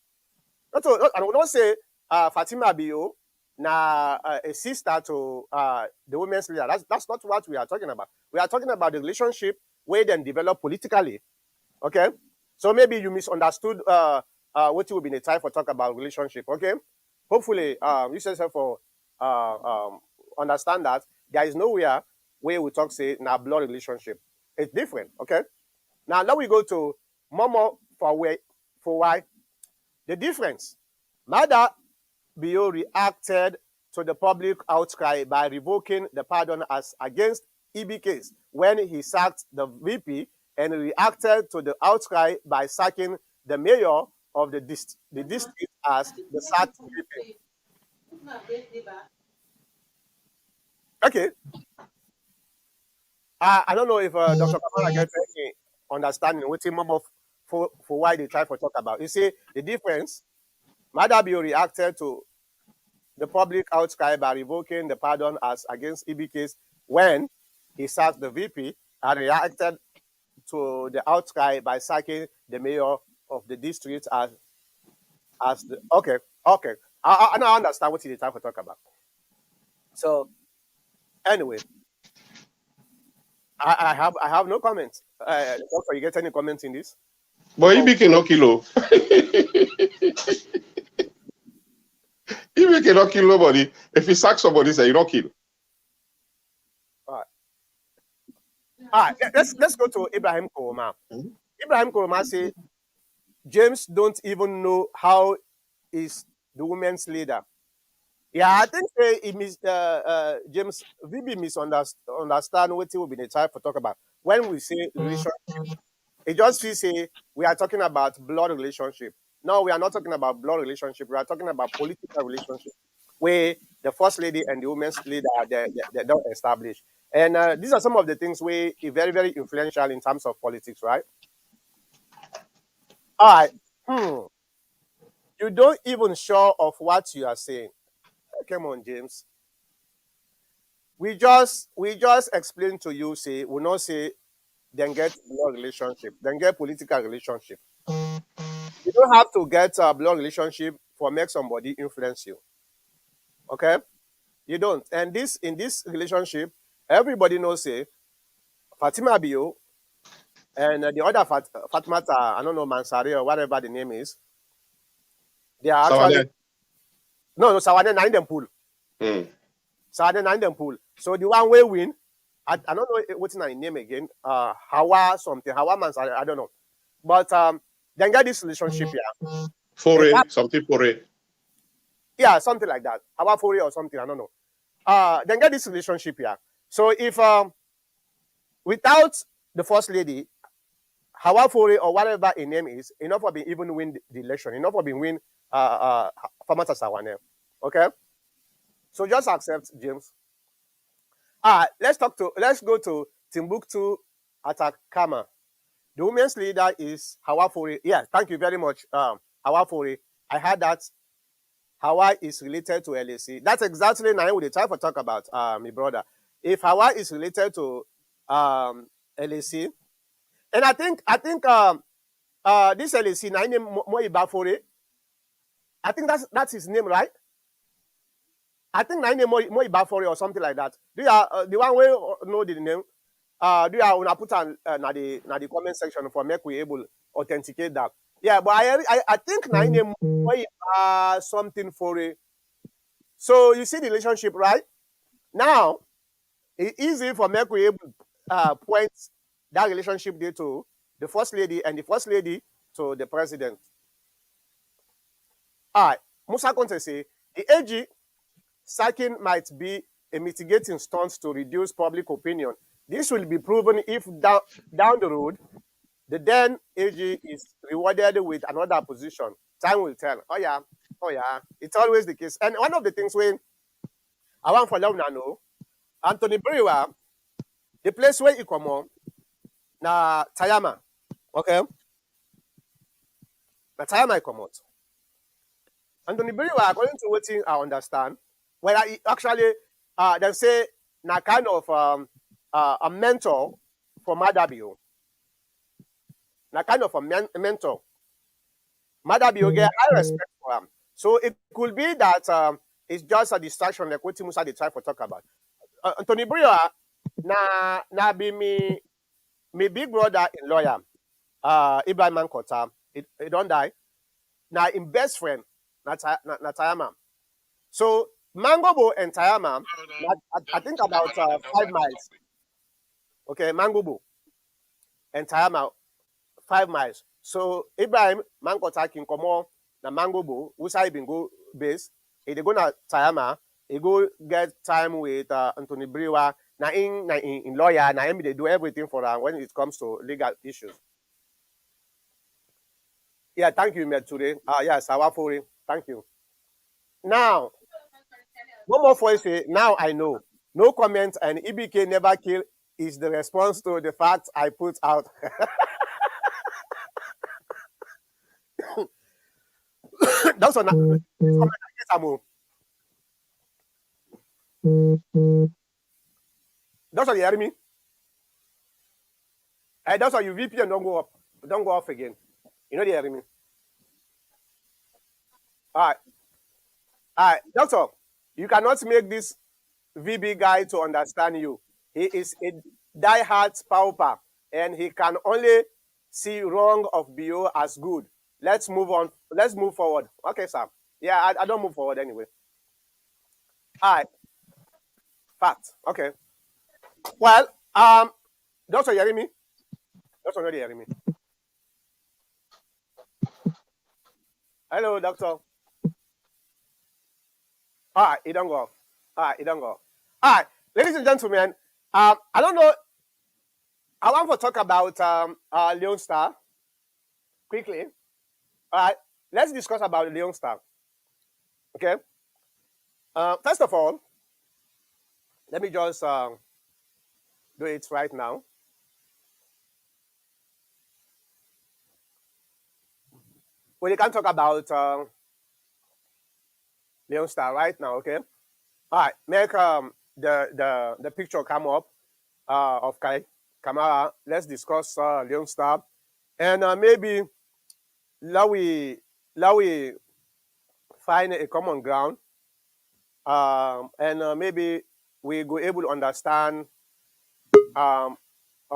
I will not say Fatima Bio na a sister to the women's leader. That's not what we are talking about. We are talking about the relationship where then develop politically. Okay, so maybe you misunderstood what you will be in a time for talk about relationship. Okay, hopefully you yourself for understand that there is nowhere where we talk say now blood relationship. It's different. Okay, now we go to Momo for why the difference. Mother Bio reacted to the public outcry by revoking the pardon as against EB case when he sacked the VP and reacted to the outcry by sacking the mayor of the district as the sacked VP. Okay. I don't know if Dr. Kamara gets any understanding what Mom for why they try to talk about. You see the difference. Mother Bio reacted to the public outcry by revoking the pardon as against EB case when he sacked the VP and reacted to the outcry by sacking the mayor of the district as the okay. I now understand what he's trying to talk about. So anyway, I have no comments. Doctor, you get any comments in this? But he cannot kill. He cannot kill nobody. If he sacks somebody, say you don't kill. All right. Let's go to Ibrahim Koroma. Ibrahim Koroma say James don't even know how is the women's leader. Yeah, I think James VB misunderstand what he will be the type to talk about. When we say relationship, it just feels say we are talking about blood relationship. No, we are not talking about blood relationship. We are talking about political relationship, where the first lady and the women's leader they don't establish. And these are some of the things where are very very influential in terms of politics, right? All right. You don't even sure of what you are saying. Come on, James. We just explain to you, say, we not say then get blood relationship, then get political relationship. You don't have to get a blood relationship for make somebody influence you. Okay? You don't. And this in this relationship, everybody knows say Fatima Bio and the other Fatmata, I don't know, Mansari or whatever the name is, they are actually no Sawane nine them pool. Sawane nine them pool. So the one way win, I don't know what's my name again. Hawa something, Hawa Mansari, I don't know. But then get this relationship here. Something fore. Yeah, something like that. Hawa Fori or something, I don't know. Then get this relationship here. So if without the first lady, Hawa Fori or whatever her name is, enough of being even win the election, enough of being win Famata Sawane. Okay? So just accept, James. Let's go to Timbuktu Atakama. The women's leader is Hawa Fori. Yeah, thank you very much. Hawa Fori. I heard that Hawa is related to LAC. That's exactly now what they try to talk about, my brother. If Hawa is related to LAC, and I think this LAC now name Moiba Fori. I think that's his name, right? I think nine name Moiba Fori or something like that. Do you the one way know the name? Do you wanna put on na the comment section for make we able authenticate that? Yeah, but I think nine name something for it. So you see the relationship, right? Now it's easy for make we able point that relationship there to the first lady and the first lady to the president. All right, Musa Conte say the AG sacking might be a mitigating stunt to reduce public opinion. This will be proven if down the road the then AG is rewarded with another position. Time will tell. Oh yeah, it's always the case. And one of the things when I want for long know, Anthony Brewer, the place where he come on, na Tayama, okay? Na Tayama he come out. Anthony Brewer, according to what I understand, Well, actually, they say na kind of a mentor for Madabio. Na kind of a mentor. Madabio get high respect for him. So it could be that it's just a distraction like what Musa they try to talk about. Anthony Brio na be me big brother in lawyer, Ibrahim Mankota. He don't die. Now in best friend, na Tayama. So Mangobo and Tayama, I think about 5 miles. Okay, Mangobo and Tayama 5 miles. So Ibrahim Mankota can come on na Mangobo, Usai Bingo base. If they go na Tayama, he go get time with Anthony Brewer. Now in lawyer, now they do everything for them when it comes to legal issues. Yeah, thank you, Meture. Yes, Awafori. Thank you. Now, one more voice say, now I know. No comment and EBK never kill is the response to the fact I put out. That's what that's what you hear me? That's why you VPN don't go up. Don't go off again. You know they hear me? All right, doctor. You cannot make this VB guy to understand you. He is a diehard pauper, and he can only see wrong of BO as good. Let's move on. Let's move forward. Okay, sir. Yeah, I don't move forward anyway. All right. Fact. Okay. Well, doctor, you hearing me? Doctor, not hearing me. Hello, doctor. All right, it don't go off. All right, it don't go off. All right, ladies and gentlemen, I don't know. I want to talk about Leone Star quickly. All right, let's discuss about Leone Star. Okay. First of all, let me just do it right now. We can talk about Leone Star right now. Okay. All right, make the picture come up of Kai Kamara. Let's discuss Leone Star, and maybe let we find a common ground, and maybe we go able to understand. Oh,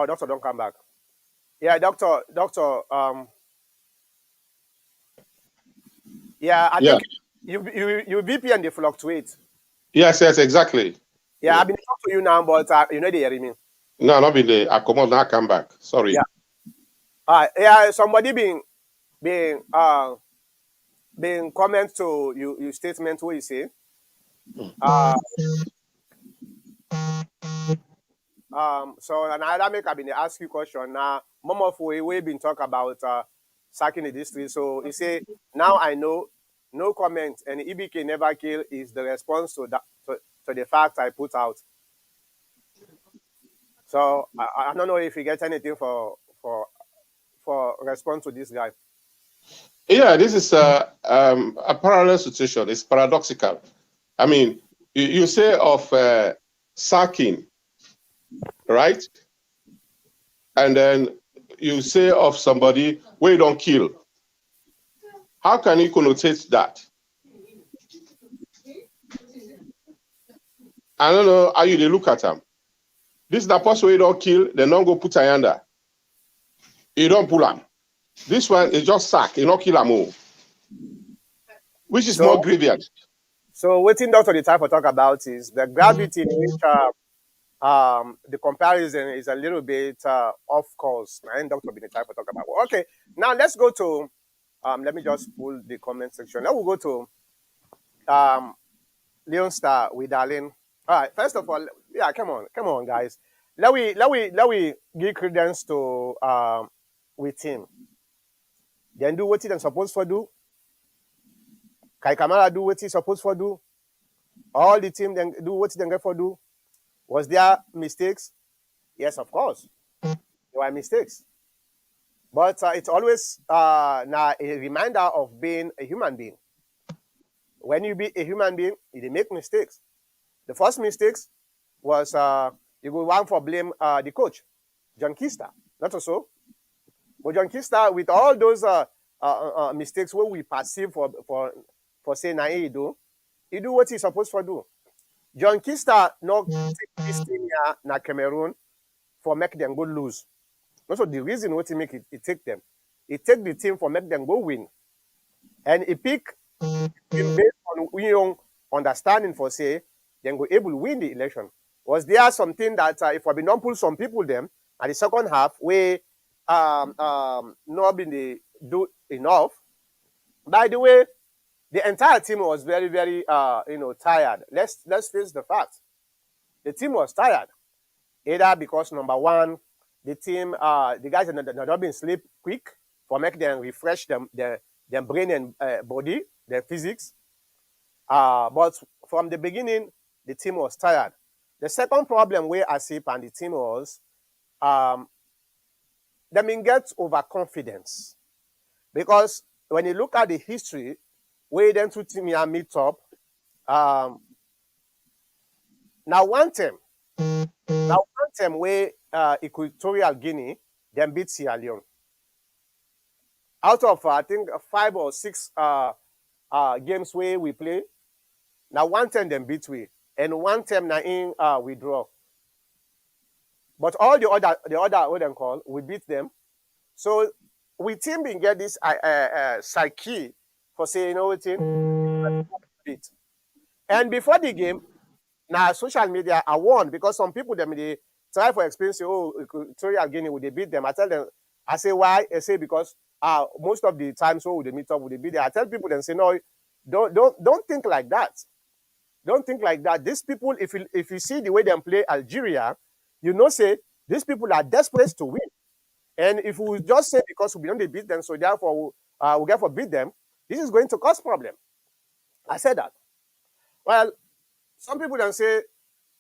doctor, don't come back. Yeah, doctor. Yeah, I think you VPN they fluctuate. Yes, exactly. Yeah, I've been talking to you now, but you know they hear me. No, not been there. I come on now, come back. Sorry. Yeah. Yeah, somebody being comment to you statement what you say. So another make I've been ask you question now. Mom of we been talk about sacking the district. So he say now I know no comment and EBK never kill is the response to that to the fact I put out. So I don't know if you get anything for response to this guy. Yeah, this is a parallel situation. It's paradoxical. I mean, you say of sacking, right? And then you say of somebody we don't kill. How can you connotate that? I don't know how you look at them. This is the person we don't kill, they don't go put under. You don't pull them. This one is just sack, you don't kill them all. Which is more grievous. So what Dr. the type of talk about is the gravity in which the comparison is a little bit off course. And Dr. Been the type of talk about. Okay, now let's go to let me just pull the comment section. Now we'll go to Leone Star with Darlene. All right, first of all, yeah, come on, guys. Let we give credence to with him. Then do what he supposed to do. Kai Kamara do what he supposed to do. All the team then do what they get for do. Was there mistakes? Yes, of course. There were mistakes. But it's always now a reminder of being a human being. when you be a human being, you make mistakes. The first mistakes was you go one for blame the coach, John Kista. Not so. But John Kista, with all those mistakes what we perceive for saying na he do what he's supposed to do. John Kista no take this thing here na Cameroon for make them go lose. Also the reason what he make it take them. He take the team for make them go win. And he pick based on young understanding for say then go able to win the election. Was there something that if we don't pull some people them at the second half where not been they do enough. By the way, the entire team was very, very tired. Let's face the fact. The team was tired. Either because number one, the team the guys had not been sleep quick for make them refresh their brain and body, their physics. But from the beginning, the team was tired. The second problem where Asip and the team was they get overconfidence. Because when you look at the history, where them two teams here meet up, now one time where Equatorial Guinea, them beat Sierra Leone. Out of, I think, 5 or 6 games where we play, now one time them beat we, and one time now in we draw. But all the other what they call, we beat them. So we team been get this psyche for saying, you know what team beat. And before the game, now social media I won because some people them they try for experience. Oh, Equatorial Guinea would they beat them? I tell them, I say why? I say because most of the time so would they meet up, would they beat them? I tell people then say no, don't think like that. Don't think like that. These people, if you see the way they play Algeria, you know, say these people are desperate to win. And if we just say because we don't beat them, so therefore we get for beat them, this is going to cause problem. I said that. Well, some people then say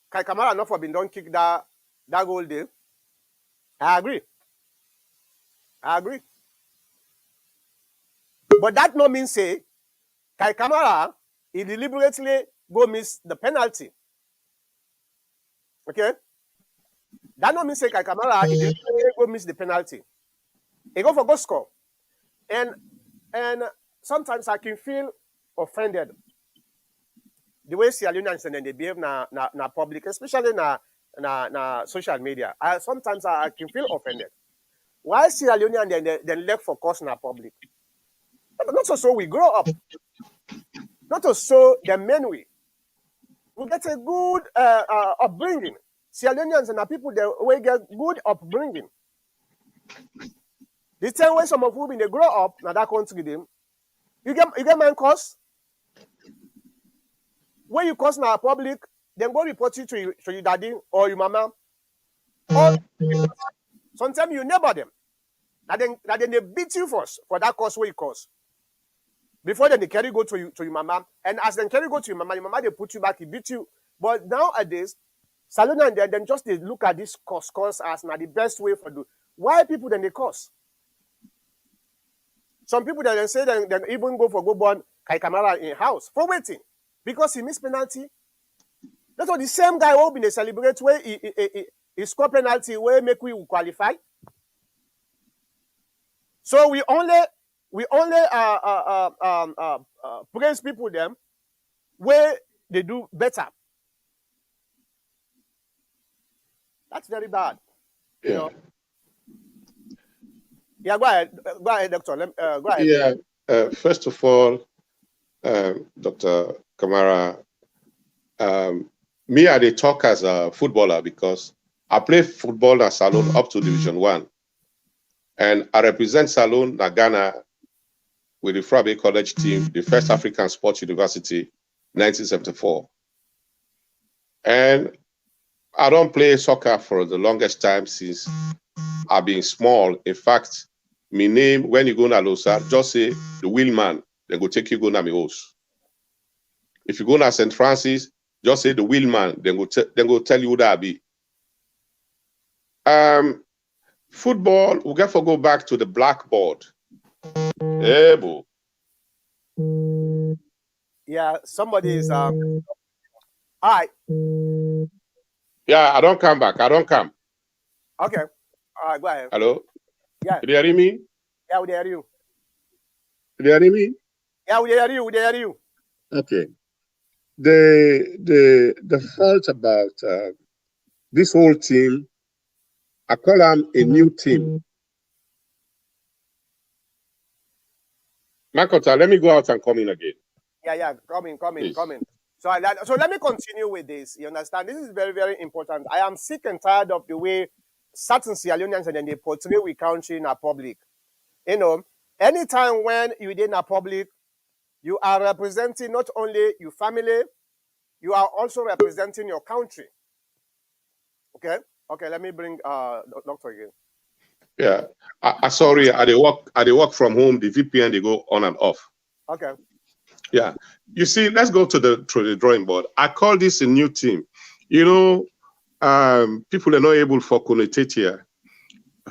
Kai Kamara not for been don't kick that goal there. I agree. But that no mean say Kai Kamara he deliberately go miss the penalty. Okay? That no mean say Kai Kamara he deliberately go miss the penalty. He go for go score. And sometimes I can feel offended the way Sierra Leoneans and they behave na public, especially na social media. Sometimes I can feel offended. Why Sierra Leoneans then left for course na public? Not so we grow up. Not so the men we get a good upbringing. Sierra Leoneans and the people we get good upbringing. The same way some of whom they grow up now that country them, you get man course. When you cause now public, then go report you to your daddy or your mama. Or sometimes you neighbor them. Then they beat you first for that cause where you cause. Before then they carry go to your mama. And as they carry go to your mama they put you back, he beat you. But nowadays, Salona and then just they look at this cause as now the best way for do. Why people then they cause? Some people then say they even go for go born Kai Kamara in house for waiting. Because he missed penalty. That's what the same guy who been celebrate where he score penalty where make we qualify. So we only praise people them where they do better. That's very bad. Yeah. You know? Yeah, go ahead, doctor. Go ahead. Yeah. First of all, Dr. Kamara, me, I talk as a footballer because I play football at Salone up to Division 1. And I represent Salone, Ghana, with the Frabe College team, the first African Sports University, 1974. And I don't play soccer for the longest time since I've been small. In fact, my name, when you go to Losa, just say the wheelman, they go take you go to my house. If you go to St. Francis, just say the wheelman, then go tell you who that be. Football, we got to go back to the blackboard. Hey, boo. Yeah, somebody is all right. Yeah, I don't come back. I don't come. Okay. All right, go ahead. Hello? Yeah. You hearing me? Yeah, we hear you. You hearing me? Yeah, we hear you. We hear you. Okay. The fault about this whole team, I call them a new team. Makota, let me go out and come in again. Yeah. Come in. Please. So let me continue with this. You understand? This is very, very important. I am sick and tired of the way certain Sierra Leoneans and then they portray we country in a public. You know, anytime when you in a public, you are representing not only your family, you are also representing your country. Okay? Okay, let me bring doctor again. Yeah. I sorry, I they work from home, the VPN they go on and off. Okay. Yeah. You see, let's go to the drawing board. I call this a new team. You know, people are not able for connotate here.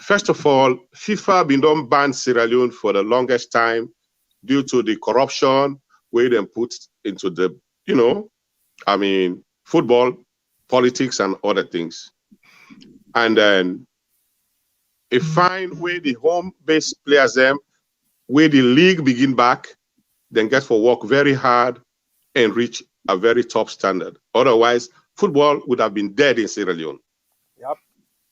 First of all, FIFA been done ban Sierra Leone for the longest time due to the corruption where they put into the, you know, I mean, football, politics, and other things. And then a fine where the home-based players them, where the league begin back, then get for work very hard and reach a very top standard. Otherwise, football would have been dead in Sierra Leone. Yep.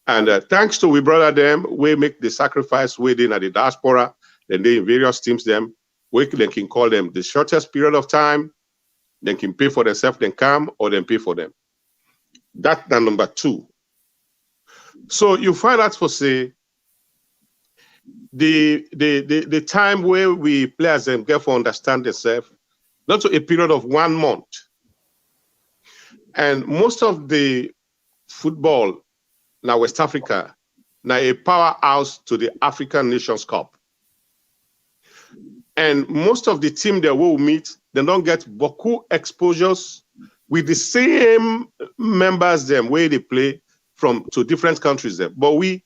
And thanks to we brother them, we make the sacrifice within at the diaspora, then they in various teams them, we can call them the shortest period of time, they can pay for themselves, then come, or then pay for them. That's the number two. So you find out for say, the time where we players them get for understand themselves, not to a period of 1 month. And most of the football now West Africa, now a powerhouse to the African Nations Cup. And most of the team that will meet, they don't get beaucoup exposures with the same members them where they play from to different countries there. But we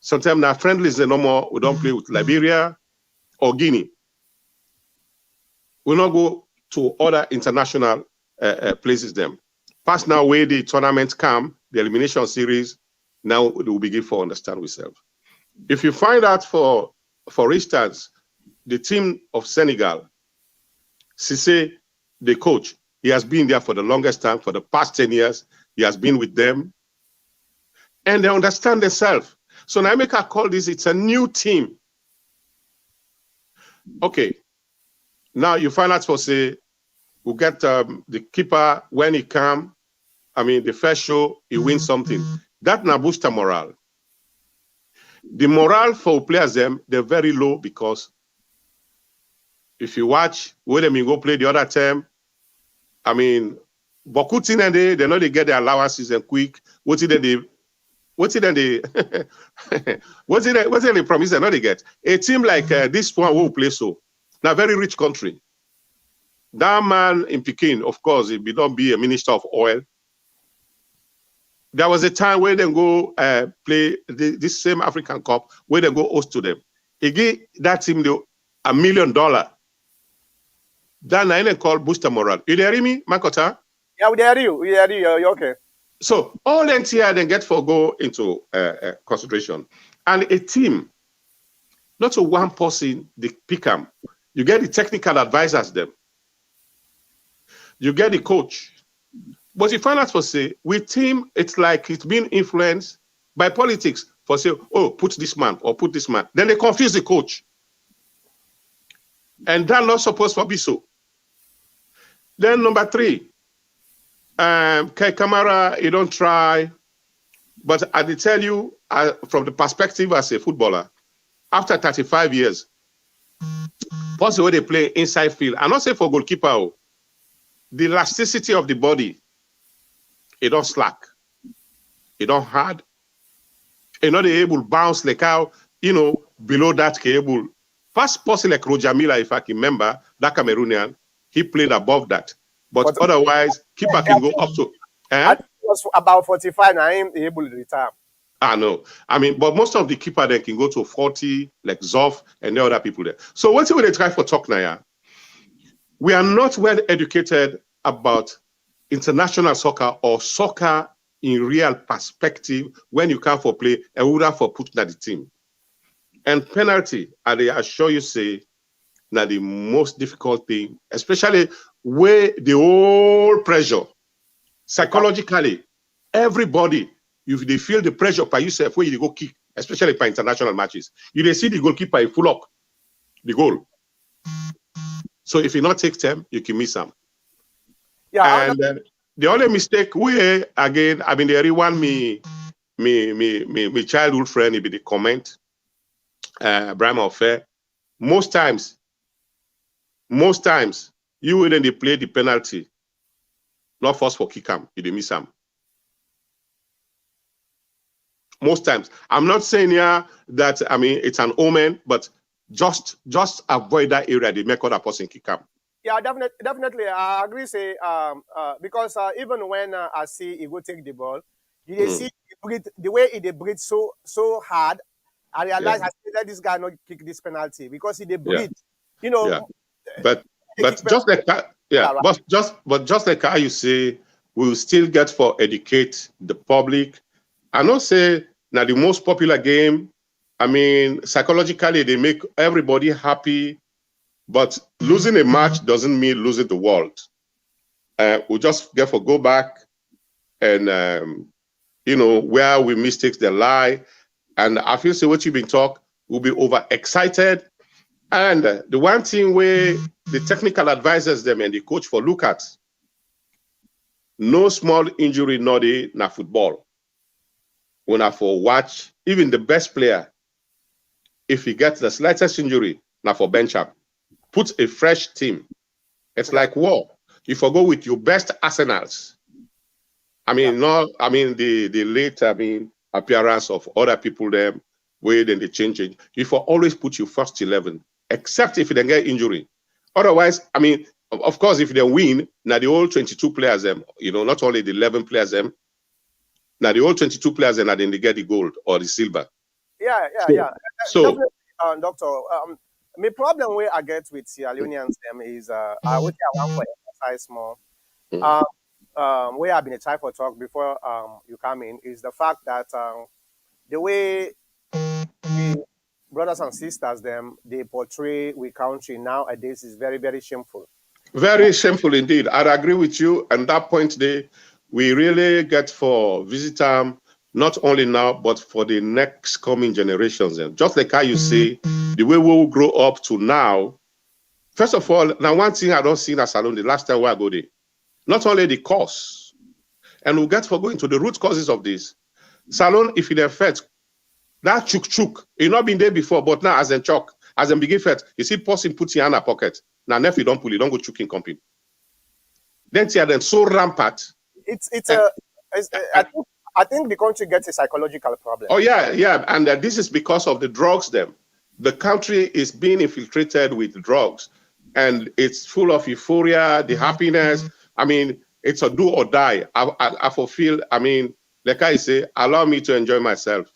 sometimes our friendlies no more. We don't play with Liberia or Guinea. We not go to other international places them. Past now where the tournament come, the elimination series, now we will begin to understand ourselves. If you find out for instance, the team of Senegal, Cissé, the coach, he has been there for the longest time, for the past 10 years. He has been with them. And they understand themselves. So now I make a call this, it's a new team. Okay. Now you find out for say, we'll get the keeper when he come. I mean, the first show, he wins something. That now boosts the morale. The morale for players, them, they're very low because if you watch, when they go play the other term, I mean, Bokutin and they know they get their allowances and quick. What's it they promise they know they get? A team like this one will play so. Now, very rich country. That man in Peking, of course, he will not be a minister of oil. There was a time where they go play this same African Cup, where they go host to them. He gave that team $1 million. That I call booster morale. You hear me, Makota? Yeah, we hear you. You're okay. So all NTI then get for go into consideration. And a team, not to one person, they pick them. You get the technical advisors them. You get the coach. But you find out for say, with team, it's like it's been influenced by politics. For say, oh, put this man or put this man. Then they confuse the coach. And that's not supposed to be so. Then number 3, Kai Kamara, you don't try. But I did tell you, from the perspective as a footballer, after 35 years, what's the way they play inside field? I'm not saying for goalkeeper, the elasticity of the body, it don't slack. It don't hard. It not able to bounce like how, below that cable. First person like Roger Miller, if I can remember, that Cameroonian, he played above that. But otherwise, keeper can go up to. I think it was about 45, I am able to retire. I know. I mean, but most of the keeper then can go to 40, like Zoff and the other people there. So what's when they try for talk now? We are not well educated about international soccer or soccer in real perspective when you come for play and we for putting at the team. And penalty, I assure you say, now the most difficult thing, especially where the whole pressure, psychologically, everybody, if they feel the pressure by yourself where you go kick, especially for international matches, you they see the goalkeeper full up the goal. So if you not take them, you can miss them. Yeah. And the only mistake we again, I mean, they rewind me childhood friend, it be the comment, Brian Affair. Most times, you wouldn't they play the penalty, not force for kick him, you miss him. Most times. I'm not saying here that I mean it's an omen, but just avoid that area, they make other person kick him. Yeah, definitely. I agree. Say, because even when I see he go take the ball, you see the way he breathe so hard. I realize I say let this guy not kick this penalty because he breathe. You know. Yeah. But just like that, but just like how you say, we'll still get for educate the public. I not say now the most popular game. I mean, psychologically they make everybody happy. But losing a match doesn't mean losing the world. We just get for go back and, you know, where we mistakes the lie. And I feel say what you've been talk, we'll be overexcited. And the one thing where the technical advisors them and the coach for look at, no small injury, not na football. When I for watch, even the best player, if he gets the slightest injury, now for bench up. Put a fresh team. It's like war. You forgo with your best arsenals. I mean, the late appearance of other people there, where then they change it. You for always put your first 11, except if they get injury. Otherwise, I mean, of course, if they win, now the whole 22 players them, you know, not only the 11 players them, now the whole 22 players then they get the gold or the silver. Yeah. So, Doctor, my problem where I get with Sierra Leoneans them is I would say I want to emphasize more. Where I've been a type of talk before you come in is the fact that the way we brothers and sisters them they portray we country nowadays is very, very shameful. Very shameful indeed. I'd agree with you. And that point there, we really get for visitor, not only now, but for the next coming generations. And just like how you say, the way we will grow up to now. First of all, now one thing I don't see in a salon the last time I go there, not only the cause, and we'll get for going to the root causes of this. Salon, if it affects that chuk, you not been there before, but now as in chok, as in begin fet, you see person put your hand in a pocket. Now nephew don't pull it, don't go chuking company. Then see then so rampant. I think the country gets a psychological problem. Oh yeah, and this is because of the drugs. Them, the country is being infiltrated with drugs, and it's full of euphoria, the happiness. I mean, it's a do or die. I fulfill. I mean, like I say, allow me to enjoy myself.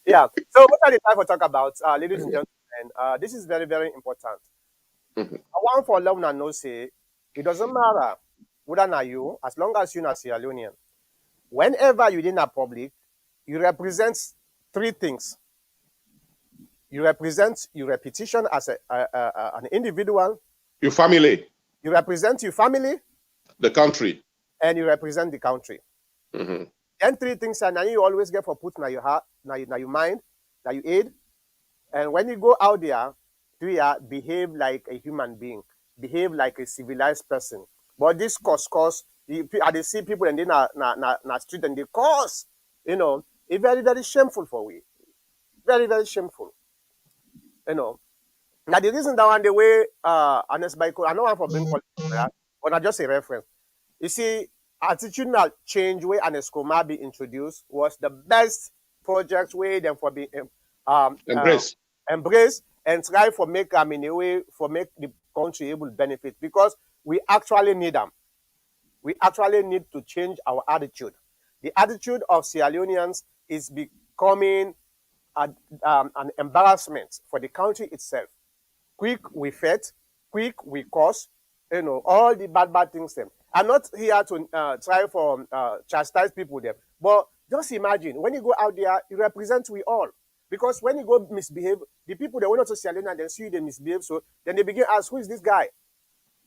Yeah. So what are the time for talk about, ladies and gentlemen? This is very, very important. I want for love and no say it doesn't matter whether not you, as long as you're not Sierra Leonean. Whenever you're in a public, you represent three things. You represent your reputation as an individual. Your family. You represent your family. The country. And you represent the country. Then three things and now you always get for put in your heart, now your mind, now you aid. And when you go out there, behave like a human being, behave like a civilized person. But this cause, I see people and then na street and they cause, you know, it's very, very shameful for we. Very, very shameful. You know. Now the reason that one the way honest by I know I'm for being political, but not just a reference. You see, attitudinal change way and Escoma be introduced was the best project way then for being embrace and try for make in a way for make the country able to benefit because we actually need them. We actually need to change our attitude. The attitude of Sierra Leoneans is becoming an embarrassment for the country itself. quick we fight, quick we cause, all the bad things them. I'm not here to try for chastise people them, but just imagine when you go out there, you represent we all. Because when you go misbehave, the people that were not Sierra Leone and then see they misbehave, so then they begin to ask, who is this guy?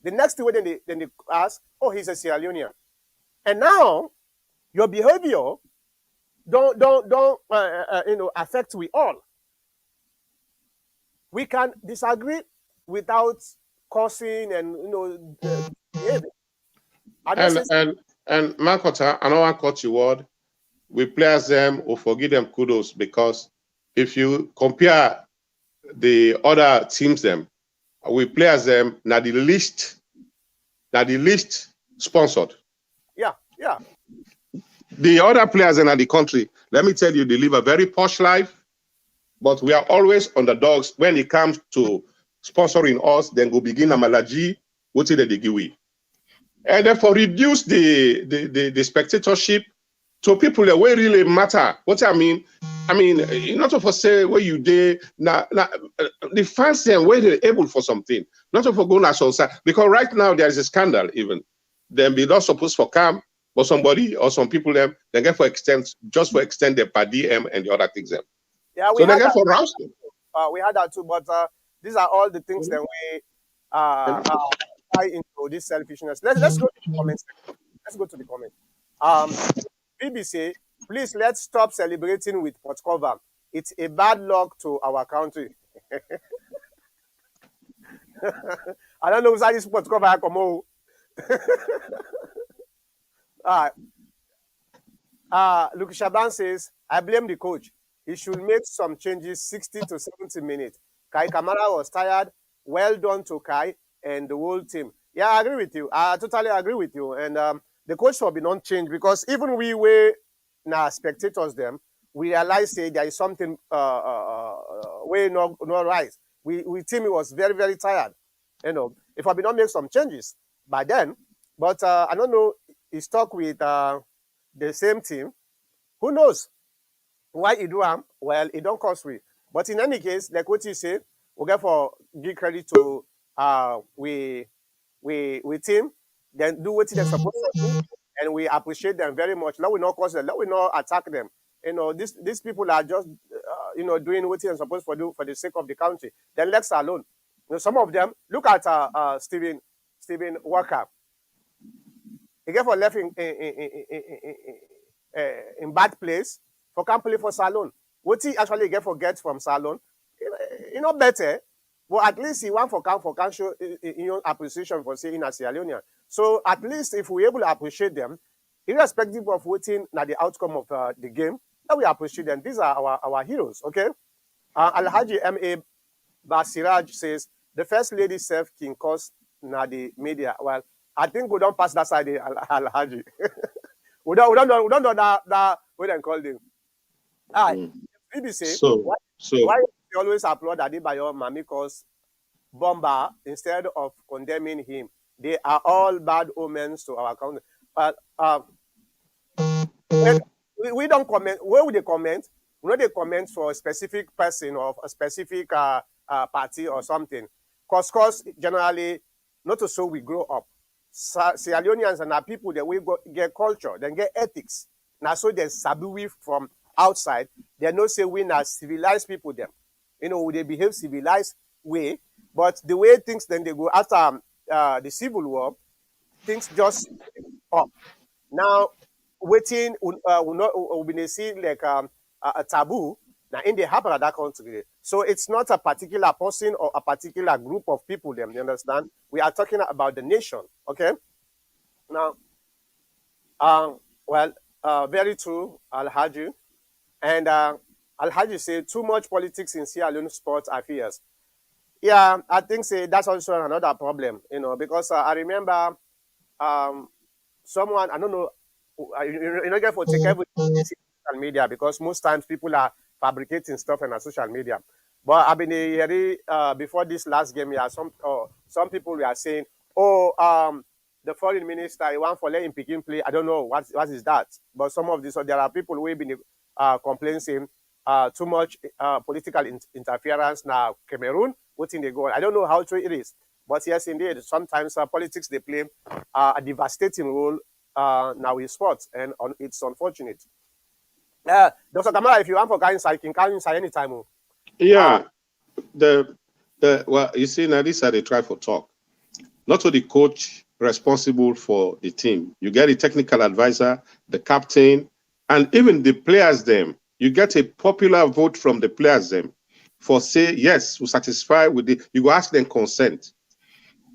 The next thing then they ask, oh, he's a Sierra Leonean. And now your behavior don't affect we all. We can disagree without cursing and behaving. And Makota, I don't want to cut you word. We players them or forgive them kudos, because if you compare the other teams them, we players them now the least sponsored. Yeah. The other players in the country, let me tell you, they live a very posh life, but we are always underdogs when it comes to sponsoring us. Then go begin a malaji, what's it they give we, and therefore reduce the spectatorship to people that way really matter. What I mean, not for say where you did now the fans them where they're able for something, not for going national side, because right now there is a scandal even. Then be not supposed for come, but somebody or some people them they get for extend their per diem and the other things them. Yeah, so they get for rouse. We had that too, but these are all the things that we tie into this selfishness. Let's go to the comments. Let's go to the comment. BBC, please let's stop celebrating with pot cover. It's a bad luck to our country. I don't know who's this pot cover come on. Luke Shaban says, I blame the coach. He should make some changes 60 to 70 minutes. Kai Kamara was tired. Well done to Kai and the whole team. Yeah, I agree with you. I totally agree with you. And the coach will be not changed, because even we were now spectators them, we realize there is something way not right. We team was very, very tired. If I be not make some changes by then, but I don't know, he stuck with the same team. Who knows why he do well, it don't cost free. But in any case, like what you say, we get for give credit to we team, then do what they're supposed to do, and we appreciate them very much. Let we not cause them, let we not attack them. These people are just doing what they're supposed to do for the sake of the country. Then let's alone. Some of them, look at Stephen Walker. He get for left in bad place for can't play for Salon. What he actually get for get from Salon, better. But at least he want for can show appreciation for saying a Sierra Leonean. So at least if we're able to appreciate them, irrespective of waiting at the outcome of the game, that we appreciate them. These are our heroes, okay? Alhaji M.A. Basiraj says, the first lady self can cause na the media. Well, I think we don't pass that side, Alhaji. we don't know that we don't call them. All right. BBC, why you always applaud Adebayo Mamiko's bomber instead of condemning him? They are all bad omens to our country. We don't comment. Where would they comment? We know they comment for a specific person or a specific party or something. Cause generally, not to so we grow up. Sierra Leoneans and our people that we get culture, then get ethics. Now so there's sabi from outside. They no say we are civilized people them. They behave civilized way, but the way things then they go after the civil war, things just up. Now waiting will be seen like a taboo. Now in the happen at that country. So it's not a particular person or a particular group of people, them, you understand? We are talking about the nation, okay? Now, very true, Alhaji. And Alhaji said, too much politics in Sierra Leone sports affairs. Yeah, I think that's also another problem, because I remember someone, I don't know, get for take everything on social media, because most times people are fabricating stuff on social media. But I've been hearing before this last game, some people were saying, the foreign minister, he want for letting Peking play. I don't know what is that. But some of this, so there are people who have been complaining saying too much political interference now Cameroon within the goal. I don't know how true it is, but yes, indeed, sometimes politics they play a devastating role now in sports, and it's unfortunate. Dr. Kamara, if you want for guy inside, you can come inside anytime. Yeah, the well, you see now this are they try for talk. Not to the coach responsible for the team. You get a technical advisor, the captain, and even the players them. You get a popular vote from the players them for say yes, we satisfy with the. You go ask them consent.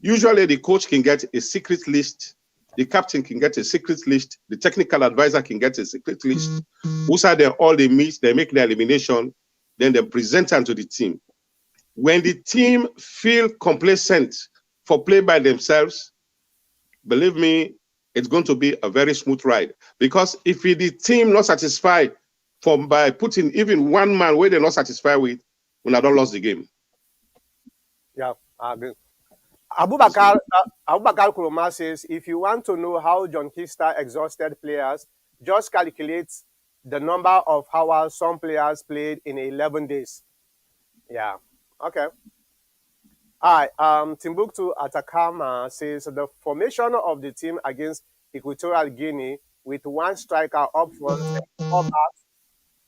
Usually, the coach can get a secret list. The captain can get a secret list. The technical advisor can get a secret list. Who's are there? All they meet, they make the elimination, then they present them to the team. When the team feel complacent for play by themselves, believe me, it's going to be a very smooth ride. Because if the team not satisfied by putting even one man where they're not satisfied with, when I don't lost the game. Yeah, I agree. Abubakar Kuroma says, if you want to know how John Kister exhausted players, just calculate the number of hours some players played in 11 days. Yeah, okay. All right, Timbuktu Atakama says, the formation of the team against Equatorial Guinea with one striker up front and four backs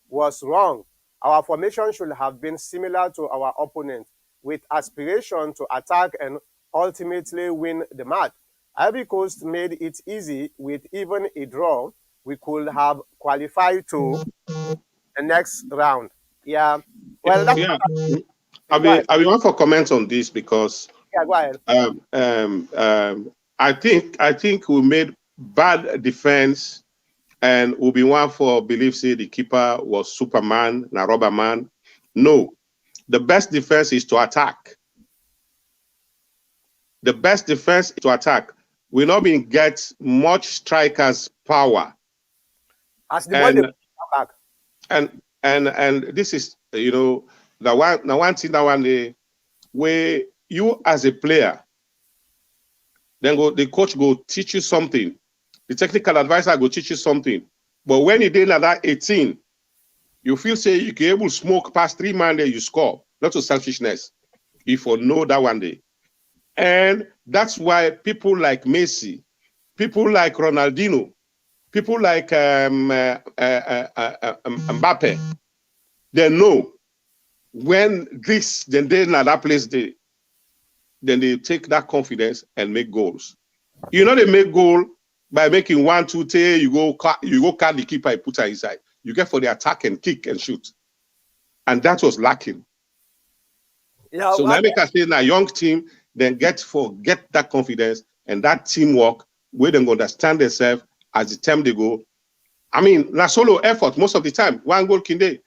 was wrong. Our formation should have been similar to our opponent, with aspiration to attack and ultimately win the match. Ivory Coast made it easy with even a draw. We could have qualified to the next round. Yeah. Well, that's Yeah. I want for comment on this because yeah, go ahead. I think we made bad defense, and will be one for believe say the keeper was Superman, na rubber man. No, the best defense is to attack. The best defense is to attack. We not been get much strikers power. As the one come back. And this is the one thing that one day where you as a player, then the coach go teach you something, the technical advisor go teach you something. But when you did that 18, you feel say you can able to smoke past 3 man there, you score. Not to selfishness. If you know that one day. And that's why people like Messi, people like Ronaldinho, people like Mbappe, they know when then they in that place, then they take that confidence and make goals. You know, they make goal by making 1, 2, 3, you go cut the keeper and put her inside. You get for the attack and kick and shoot. And that was lacking. Yeah, so now make us say now young team, then get that confidence and that teamwork where they understand themselves as the time they go. I mean, na solo effort most of the time. One goal can they.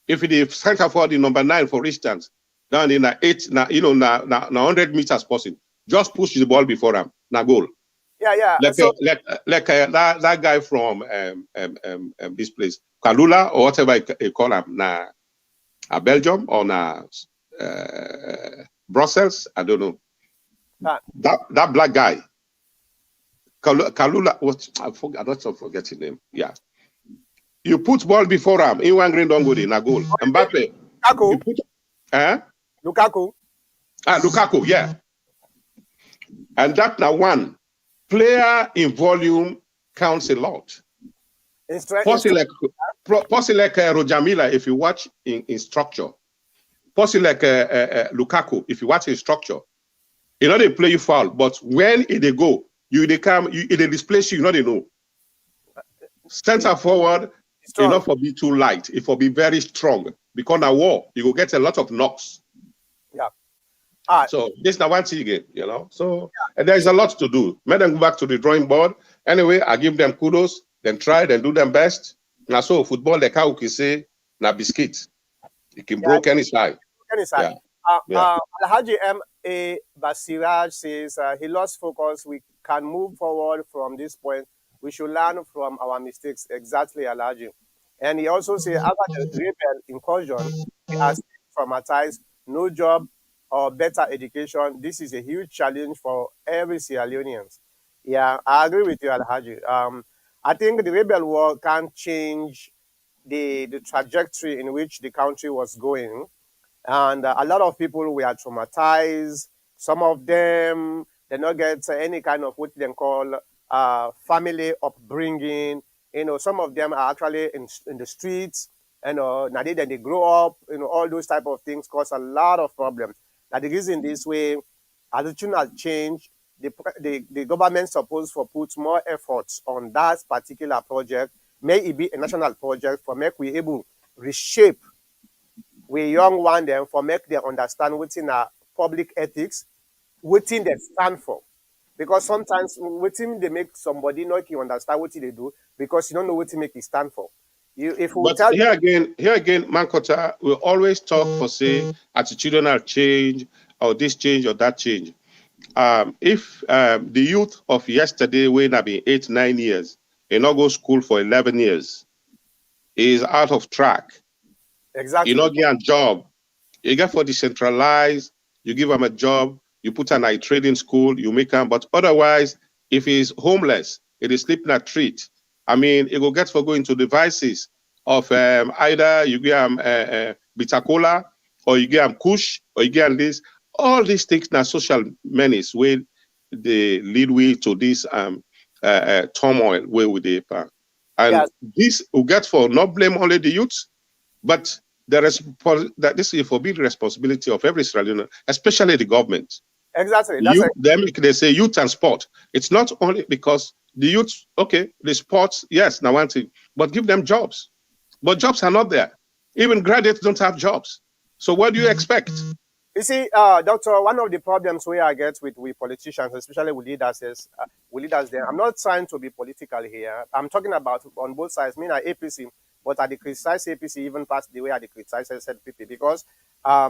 If the center for the number 9, for instance, down in the 8, na 100 meters passing, just push the ball before him, na goal. Yeah. Like that guy from this place, Kalula or whatever you call him, na Belgium or na Brussels, I don't know. That black guy, Kalula, I'm not forgetting him. Yeah. You put ball before him, in one green don't go in a goal. Mbappe. Lukaku. Lukaku, yeah. And that now one player in volume counts a lot. Possibly like Rojamila, if you watch in structure. Possibly like Lukaku, if you watch in structure. You know they play you foul, but when they go, they displace you, they know. Center forward, it not for be too light, it for be very strong. Because now war, you will get a lot of knocks. Yeah. So this is now one thing again, So and there's a lot to do. Let them go back to the drawing board. Anyway, I give them kudos, then try, then do them best. Now so football, like how we can say, na biscuit. It can broke any side. Alhaji M.A. Basiraj says he lost focus. We can move forward from this point. We should learn from our mistakes. Exactly, Alhaji. And he also says, after the rebel incursion, he has traumatized, no job or better education. This is a huge challenge for every Sierra Leoneans. Yeah, I agree with you, Alhaji. I think the rebel war can't change the trajectory in which the country was going. And a lot of people were traumatized. Some of them did not get any kind of what they call family upbringing. Some of them are actually in the streets. Now they grow up. All those type of things cause a lot of problems. Now the reason this way, attitude has changed. The government supposed to put more efforts on that particular project. May it be a national project for make we able reshape we young one them for make them understand within a public ethics, within they stand for. Because sometimes within they make somebody not you understand what they do because you don't know what to make it stand for. If we But tell here again, Mankota will always talk for say attitudinal change or this change or that change. If the youth of yesterday, when have been 8, 9 years, and not go school for 11 years, is out of track. exactly You not get a job. You get for decentralized, you give them a job, you put an trading school, you make them, but otherwise, if he's homeless, it is sleeping at street. I mean, it will get for going to devices of either you give him bitter cola, or you give him kush, or you give him this. All these things now social menace where they lead way to this turmoil where we dey. And yes this will get for not blame only the youth, but that this is a forbidden responsibility of every Australian, especially the government. exactly They say youth and sport. It's not only because the youth, okay, the sports, yes, now one thing, but give them jobs. But jobs are not there. Even graduates don't have jobs. So what do you expect? You see, Doctor, one of the problems we I get with politicians, especially with leaders, is there. I'm not trying to be political here. I'm talking about on both sides. Me and APC, but I criticize APC even past the way I criticize SLPP because I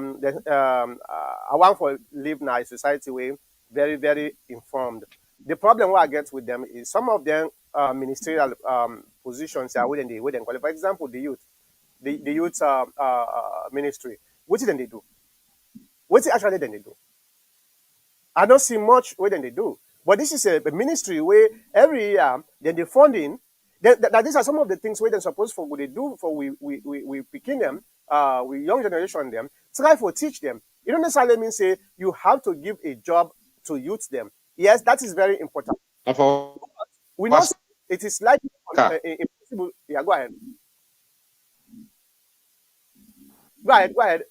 want to live in a society where very, very informed. The problem what I get with them is some of them ministerial positions are within qualify. For example, the youth ministry. What did they do? What actually then they do? I don't see much way than they do. But this is a ministry where every year then the funding that these are some of the things where they're supposed for what they do for we picking them, we young generation them, try for teach them. You don't necessarily mean say you have to give a job to youth them. Yes, that is very important. We know it is like impossible. Yeah, go ahead. Go ahead,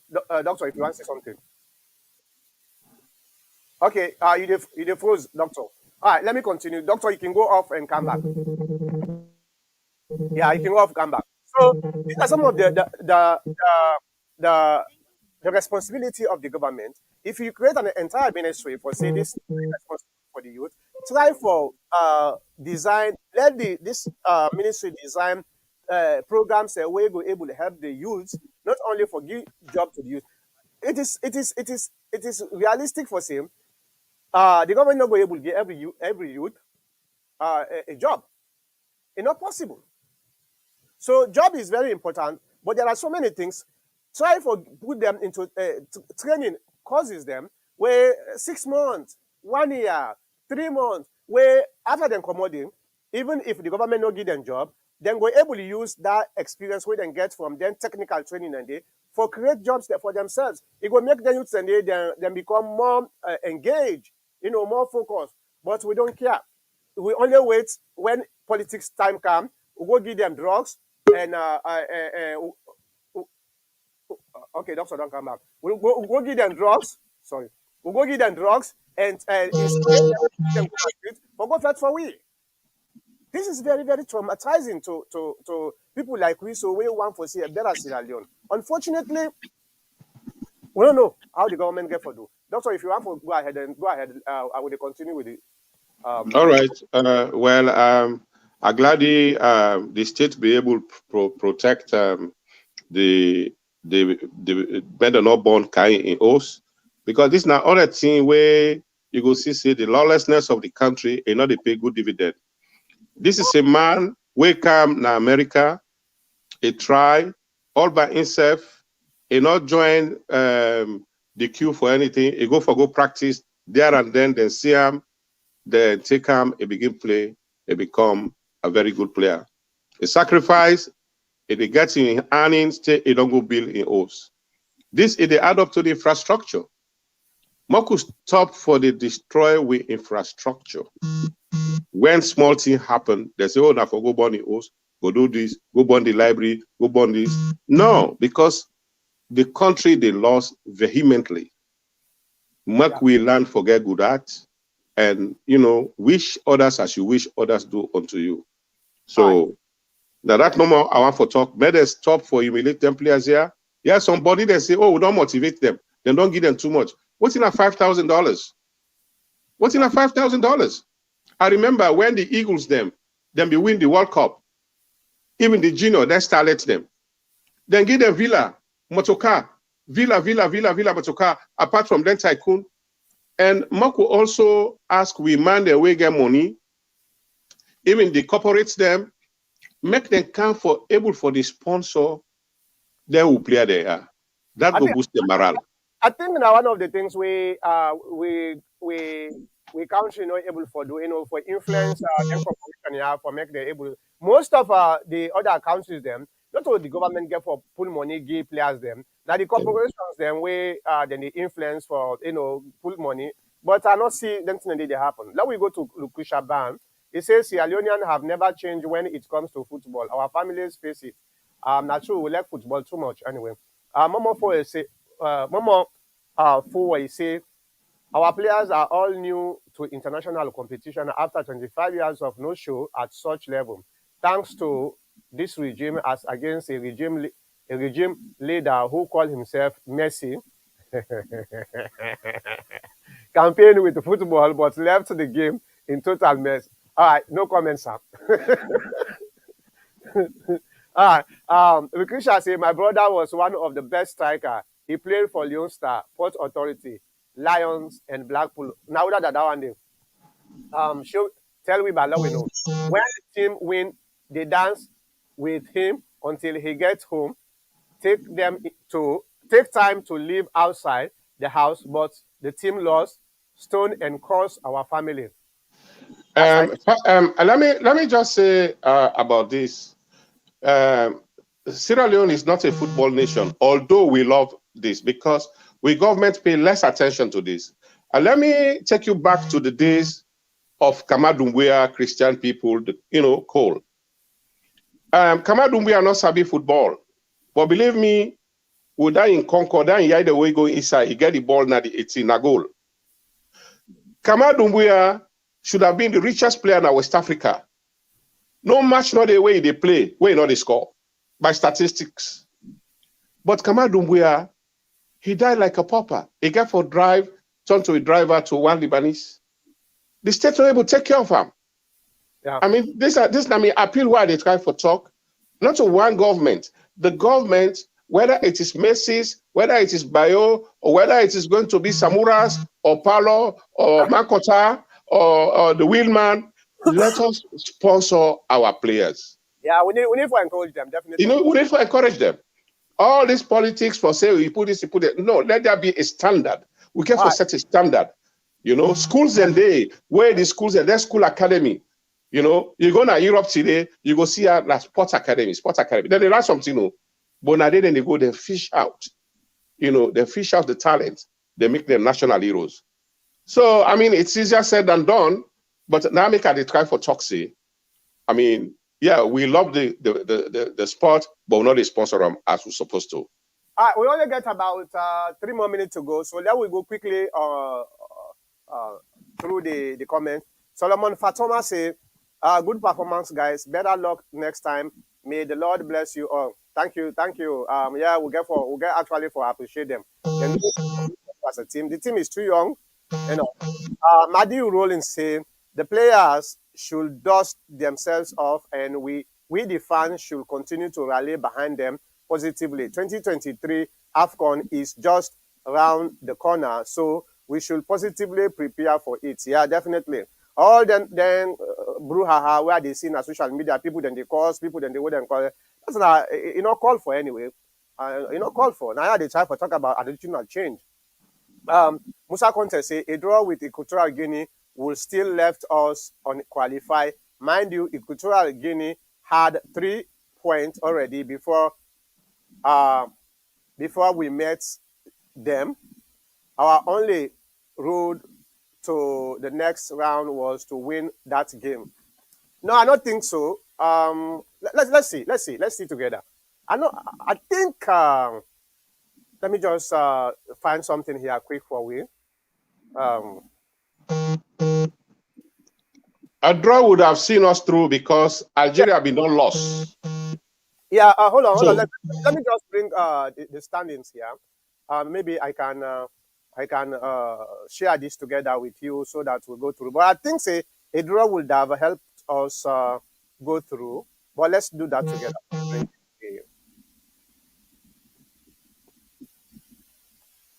doctor, if you want to say something. Okay, you froze, doctor. All right, let me continue. Doctor, you can go off and come back. Yeah, you can go off and come back. So these are some of the responsibility of the government. If you create an entire ministry for say this responsibility for the youth, try for design, let this ministry design programs that way go able to help the youth, not only for give job to the youth. It is realistic for say the government not going able to give every youth a job. It's not possible. So job is very important, but there are so many things. Try for put them into training courses them where 6 months, 1 year, 3 months, where after them commoding, even if the government not give them job, then we're able to use that experience we then get from them technical training and they for create jobs for themselves. It will make them youths and they then become more engaged, more focused. But we don't care. We only wait when politics time come. We go give them drugs and okay, doctor, don't come back. We'll go give them drugs. Sorry, we'll go give them drugs and inspire them for go fetch for we. This is very, very traumatizing to people like we. So we want to see a better Sierra Leone. Unfortunately, we don't know how the government get for do. Doctor, if you want to go ahead and go ahead, I will continue with it. All right. Well, I'm glad the state be able to protect the better not born kind in us, because this now other thing where you go see the lawlessness of the country and not they pay good dividend. This is a man who come na America, he try all by himself, he not join the queue for anything. He go practice there and then see him, then take him, he begin play, he become a very good player. He sacrifice, If they get in earnings, it don't go bill in O's. This is the add up to the infrastructure. Moku stop for the destroy with infrastructure. When small thing happen, they say, oh, now for go burn the O's, go do this, go burn the library, go burn this. No, because the country they lost vehemently. Make we learn forget good at, and wish others as you wish others do unto you. So now that no more I want for talk. May they stop for humiliate them players here. Yeah, somebody they say, oh, we don't motivate them. Then don't give them too much. What's in a $5,000? What's in a $5,000? I remember when the Eagles them be win the World Cup. Even the junior, they starlet them. Then give them Villa, motocar, Villa, motocar, apart from them tycoon. And Mako also ask we man their way get money. Even the corporates them, make them come for able for the sponsor, they will play there. That will boost the morale. I think now one of the things we country not able for do, for influence corporation for make them able. Most of the other countries them, not all the government get for pull money, give players them. Now the corporations them way then the influence for pull money, but I not see them thing they happen. Now we go to Lucretia Ban. It says Sierra Leoneans have never changed when it comes to football. Our families face it. Not true, we like football too much anyway. Momo for say Momo for say our players are all new to international competition after 25 years of no show at such level. Thanks to this regime as against a regime leader who called himself Messi. Campaign with football but left the game in total mess. All right, no comments, sir. All right. Lucretia say my brother was one of the best striker. He played for Leone Star, Port Authority, Lions, and Blackpool. Now that one day. Tell me about we know. When the team win, they dance with him until he gets home. Take time to live outside the house, but the team lost, stone and curse our family. Let me just say about this. Sierra Leone is not a football nation, although we love this because we government pay less attention to this. And let me take you back to the days of Kamadumbuya Christian people, Cole. Kamadumbuya not sabi football, but believe me, with that in Concord, that in the way go inside, he get the ball na the 18 na goal. Kamadumbuya should have been the richest player in West Africa. No match, not the way they play, way not they score, by statistics. But Kamadumbuya, he died like a pauper. He got for drive, turned to a driver to one Lebanese. The state were able to take care of him. Yeah. I mean, this appeal why they try for talk, not to one government. The government, whether it is Macy's, whether it is Bayo, or whether it is going to be Samuras, or Palo, or Makota, or the Wheelman, let us sponsor our players. Yeah, we need to encourage them, definitely. We need to encourage them. All this politics for say you put this, you put it. No, let there be a standard. We can set a standard. Schools and they where the schools and their school academy. You go to Europe today, you go see a sports academy. Then they learn something, but now then they go, they fish out. They fish out the talent. They make them national heroes. So I mean, it's easier said than done. But now make they try for Toxie. I mean, yeah, we love the sport, but we're not a sponsor them as we're supposed to. All right, we only get about 3 more minutes to go, so let we go quickly through the comments. Solomon Fatoma say, good performance, guys. Better luck next time. May the Lord bless you all. Thank you. Yeah, we get actually for appreciate them. As a team, the team is too young. Madi Rollins say the players should dust themselves off, and we the fans should continue to rally behind them positively. 2023 AfCON is just around the corner, so we should positively prepare for it. Yeah, definitely. All then brouhaha where they see in social media, people then they cause, people then they wouldn't call it. That's not called for anyway. Called for. Now they try to talk about attitudinal change. Musa Conte say a draw with Equatorial Guinea will still left us unqualified. Mind you, Equatorial Guinea had 3 point already before we met them. Our only road to the next round was to win that game. No, I don't think so. Let's see together. I think. Let me just find something here quick for we. A draw would have seen us through because Algeria have been not lost. Yeah, hold on. So, let me just bring the standings here. Maybe I can share this together with you so that we'll go through. But I think say a draw would have helped us go through. But let's do that together.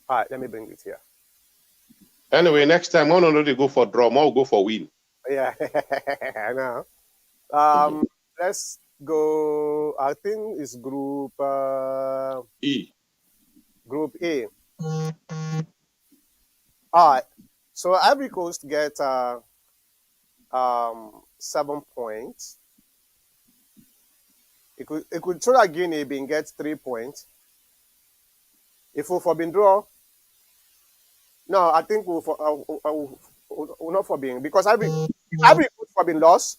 All right, let me bring it here. Anyway, next time, one or they go for draw, more will go for win. Yeah, I know. Let's go. I think it's group E. Group A. All right. So Ivory Coast get 7 points. Equatorial Guinea been get 3 points. If we for been draw, no, I think we'll not for being because Ivory Coast for been lost.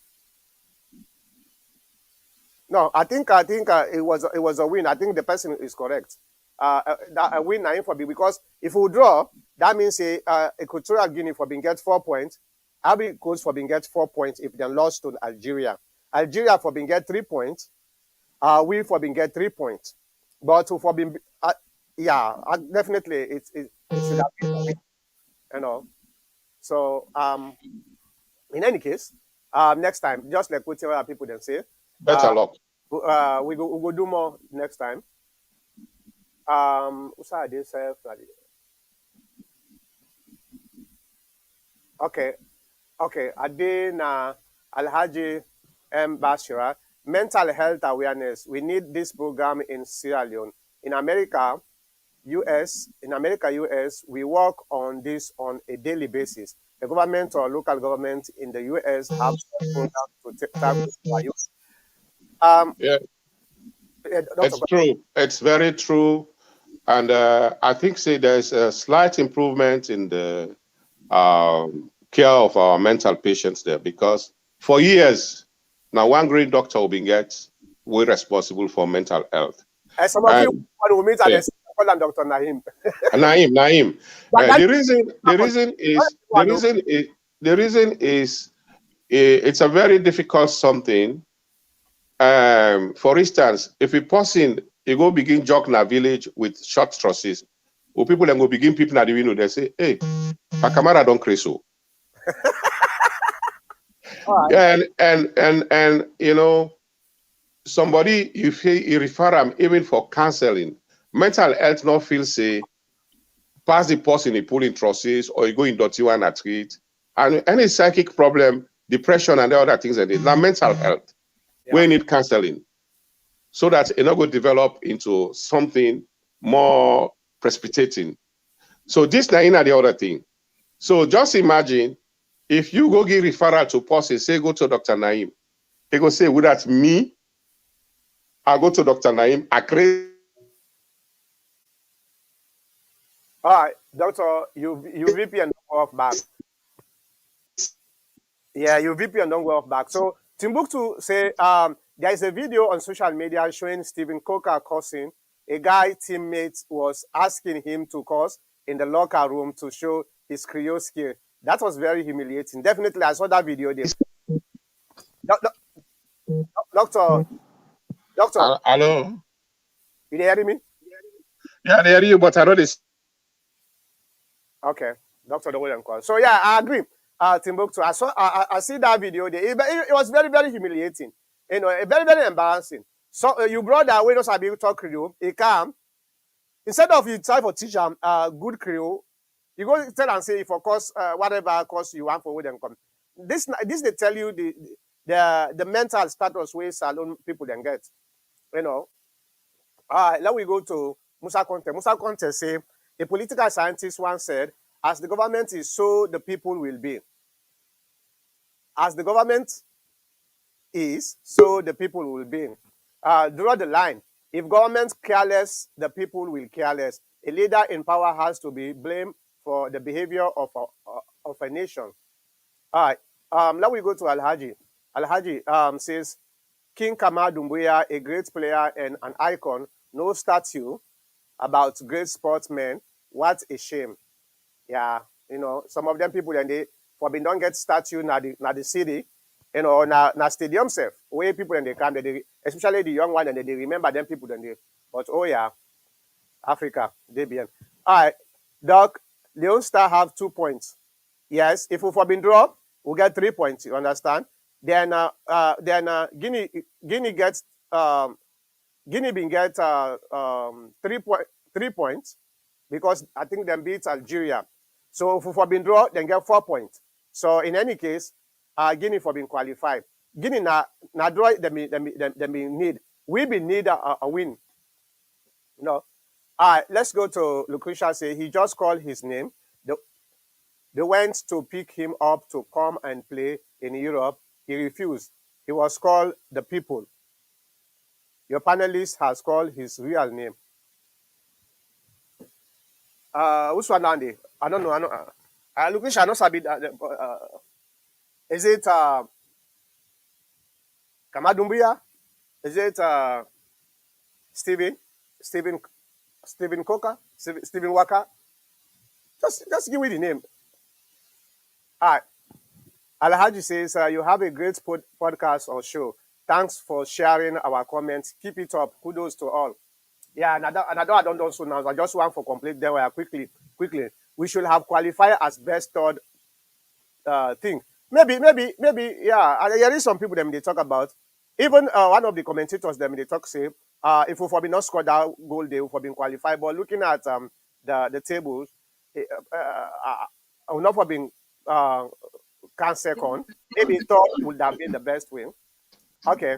No, I think it was a win. I think the person is correct. That a win now for be because if we draw, that means Equatorial Guinea for being get 4 points. Ivory Coast for being get 4 points if they lost to Algeria. Algeria for being get 3 points. We for being get 3 points. But for being definitely it should have been, you know. So in any case, next time, just like what other people then say. Better luck. We go do more next time. Okay. Adina Alhaji M. Bashira, mental health awareness. We need this program in Sierra Leone. In America, US, we work on this on a daily basis. The government or local government in the US have programs to tackle youth. Yeah, it's true. It's very true. And I think there's a slight improvement in the care of our mental patients there because for years, now one great doctor will be responsible for mental health. And some of you will meet and call him Dr. Naim. Naim. The reason is it's a very difficult something. For instance, if a person you go begin jog in a village with short trusses, or people then go begin people at the window, they say, "Hey, Kamara don't crazy." Right. And you know, somebody you refer them even for counseling, mental health not feel say pass the person in pulling trusses or you go in dirty one at treat, and any psychic problem, depression and the other things that now mental health. We need counseling so that it not go develop into something more precipitating. So this now in the other thing. So just imagine if you go give referral to person, say go to Dr. Naim, he go say, "Would that me? I go to Dr. Naim, I create." All right, doctor, you VP and don't go off back. Yeah, you VP and don't go off back. So Timbuktu say there is a video on social media showing Stephen Coker cursing. A guy teammate was asking him to curse in the locker room to show his Creole skill. That was very humiliating. Definitely, I saw that video. Doctor. Hello. You hearing me? Yeah, I hear you, but I know this. Okay, Doctor William call. So yeah, I agree. Timbuktu, I see that video. It was very, very humiliating. You know, very, very embarrassing. So you brought that way, just be able to talk Creole. He come instead of you try for teach him good Creole, you go tell and say, for course, whatever course you want for with them come. This they tell you the mental status where salon people then get. You know. Now we go to Musa Conte. Musa Conte say a political scientist once said, "As the government is, so the people will be. As the government is, so the people will be." draw the line. If government careless, the people will careless. A leader in power has to be blamed for the behavior of a nation. All right. Now we go to Alhaji. Alhaji says, King Kamara Dumbuya, a great player and an icon, no statue about great sportsmen. What a shame. Yeah, some of them people and they for be don't get statue na the city, na stadium self. Where people and they come, especially the young one and they remember them people and they. But oh yeah, Africa, they be. All right, Doc, Leone Star have 2 points. Yes, if we for been draw, we get 3 points. You understand? Then Guinea gets Guinea been get 3 points because I think them beat Algeria. So if we for been draw, then get 4 points. So in any case, Guinea for being qualified. Guinea na draw them need. We be need a win. All right, let's go to Lucretia. Say he just called his name. They went to pick him up to come and play in Europe. He refused. He was called the people. Your panelist has called his real name. Which one, Andy? I don't know. Lucretia, I don't sabi that. Is it Kamadumbuya? Is it Stephen Coker? Stephen Walker? Just give me the name. All right. Alhaji says, you have a great podcast or show. Thanks for sharing our comments. Keep it up. Kudos to all. Yeah, and I don't also now. I just want for complete them quickly. We should have qualified as best third thing. Maybe, yeah. And there is some people them they talk about. Even one of the commentators them they talk say, if we for be not scored that goal, they for being qualified. But looking at the tables, not for being can second. Maybe third would have been the best win. Okay.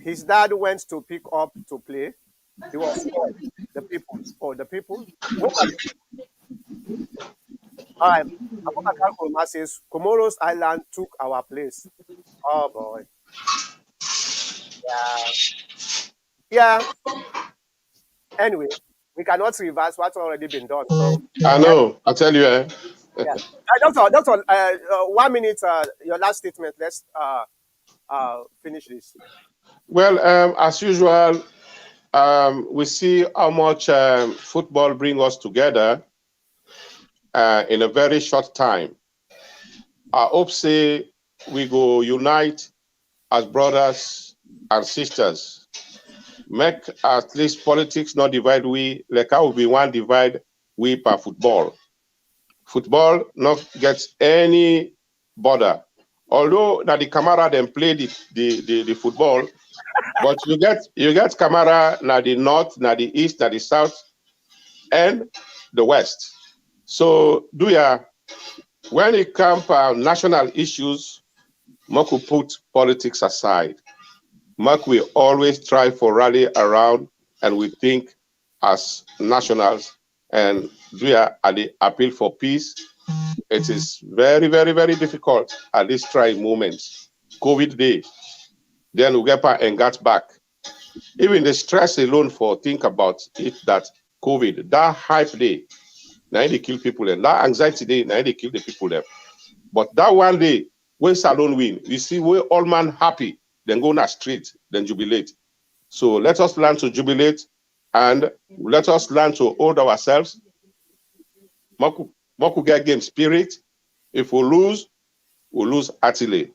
His dad went to pick up to play. He was the people. Oh, the people. All right. Abubakar Kurma says Comoros Island took our place. Oh boy. Yeah. Anyway, we cannot reverse what's already been done. So I know. I tell you. yeah. Doctor, 1 minute. Your last statement. Let's finish this. Well, as usual, we see how much football brings us together in a very short time. I hope say we go unite as brothers and sisters. Make at least politics not divide we, like how we one divide we per football. Football not gets any border. Although that the Kamara then play the football, but you get Kamara na the north, na the east, na the south, and the west. So do ya when it comes to national issues, Mark will put politics aside. Mark will always try for rally around and we think as nationals and do ya at the appeal for peace. It is very, very, very difficult at this trying moment. COVID day. Then we get and got back. Even the stress alone for think about it that COVID, that hype day, now they kill people and that anxiety day, now they kill the people there. But that one day, when Salon win, you see we all man happy, then go on the street, then jubilate. So let us learn to jubilate and let us learn to hold ourselves. Moku get game spirit. If we lose heartily.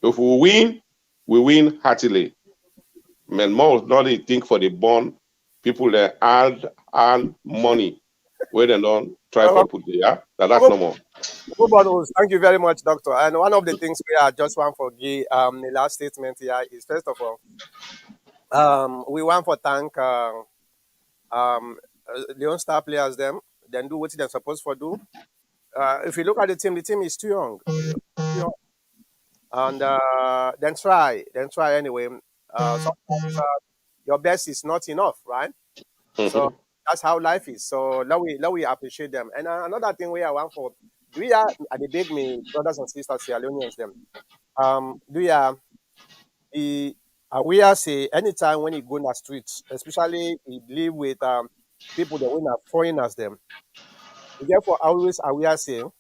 If we win heartily. Men more not think for the bond. People that earn money where they don't try to put it. Yeah, that's no more. Thank you very much, Doctor. And one of the things we are just want for the last statement here is first of all, we want to thank Leone Star players them, then do what they're supposed to do. If you look at the team is too young. And then try anyway. Sometimes your best is not enough, right? So that's how life is. So now we appreciate them. And another thing we are one for, we are at the big me brothers and sisters here, Leonians them. Do you we are say anytime when you go in the streets, especially you live with people that we are foreigners them. Therefore, always aware saying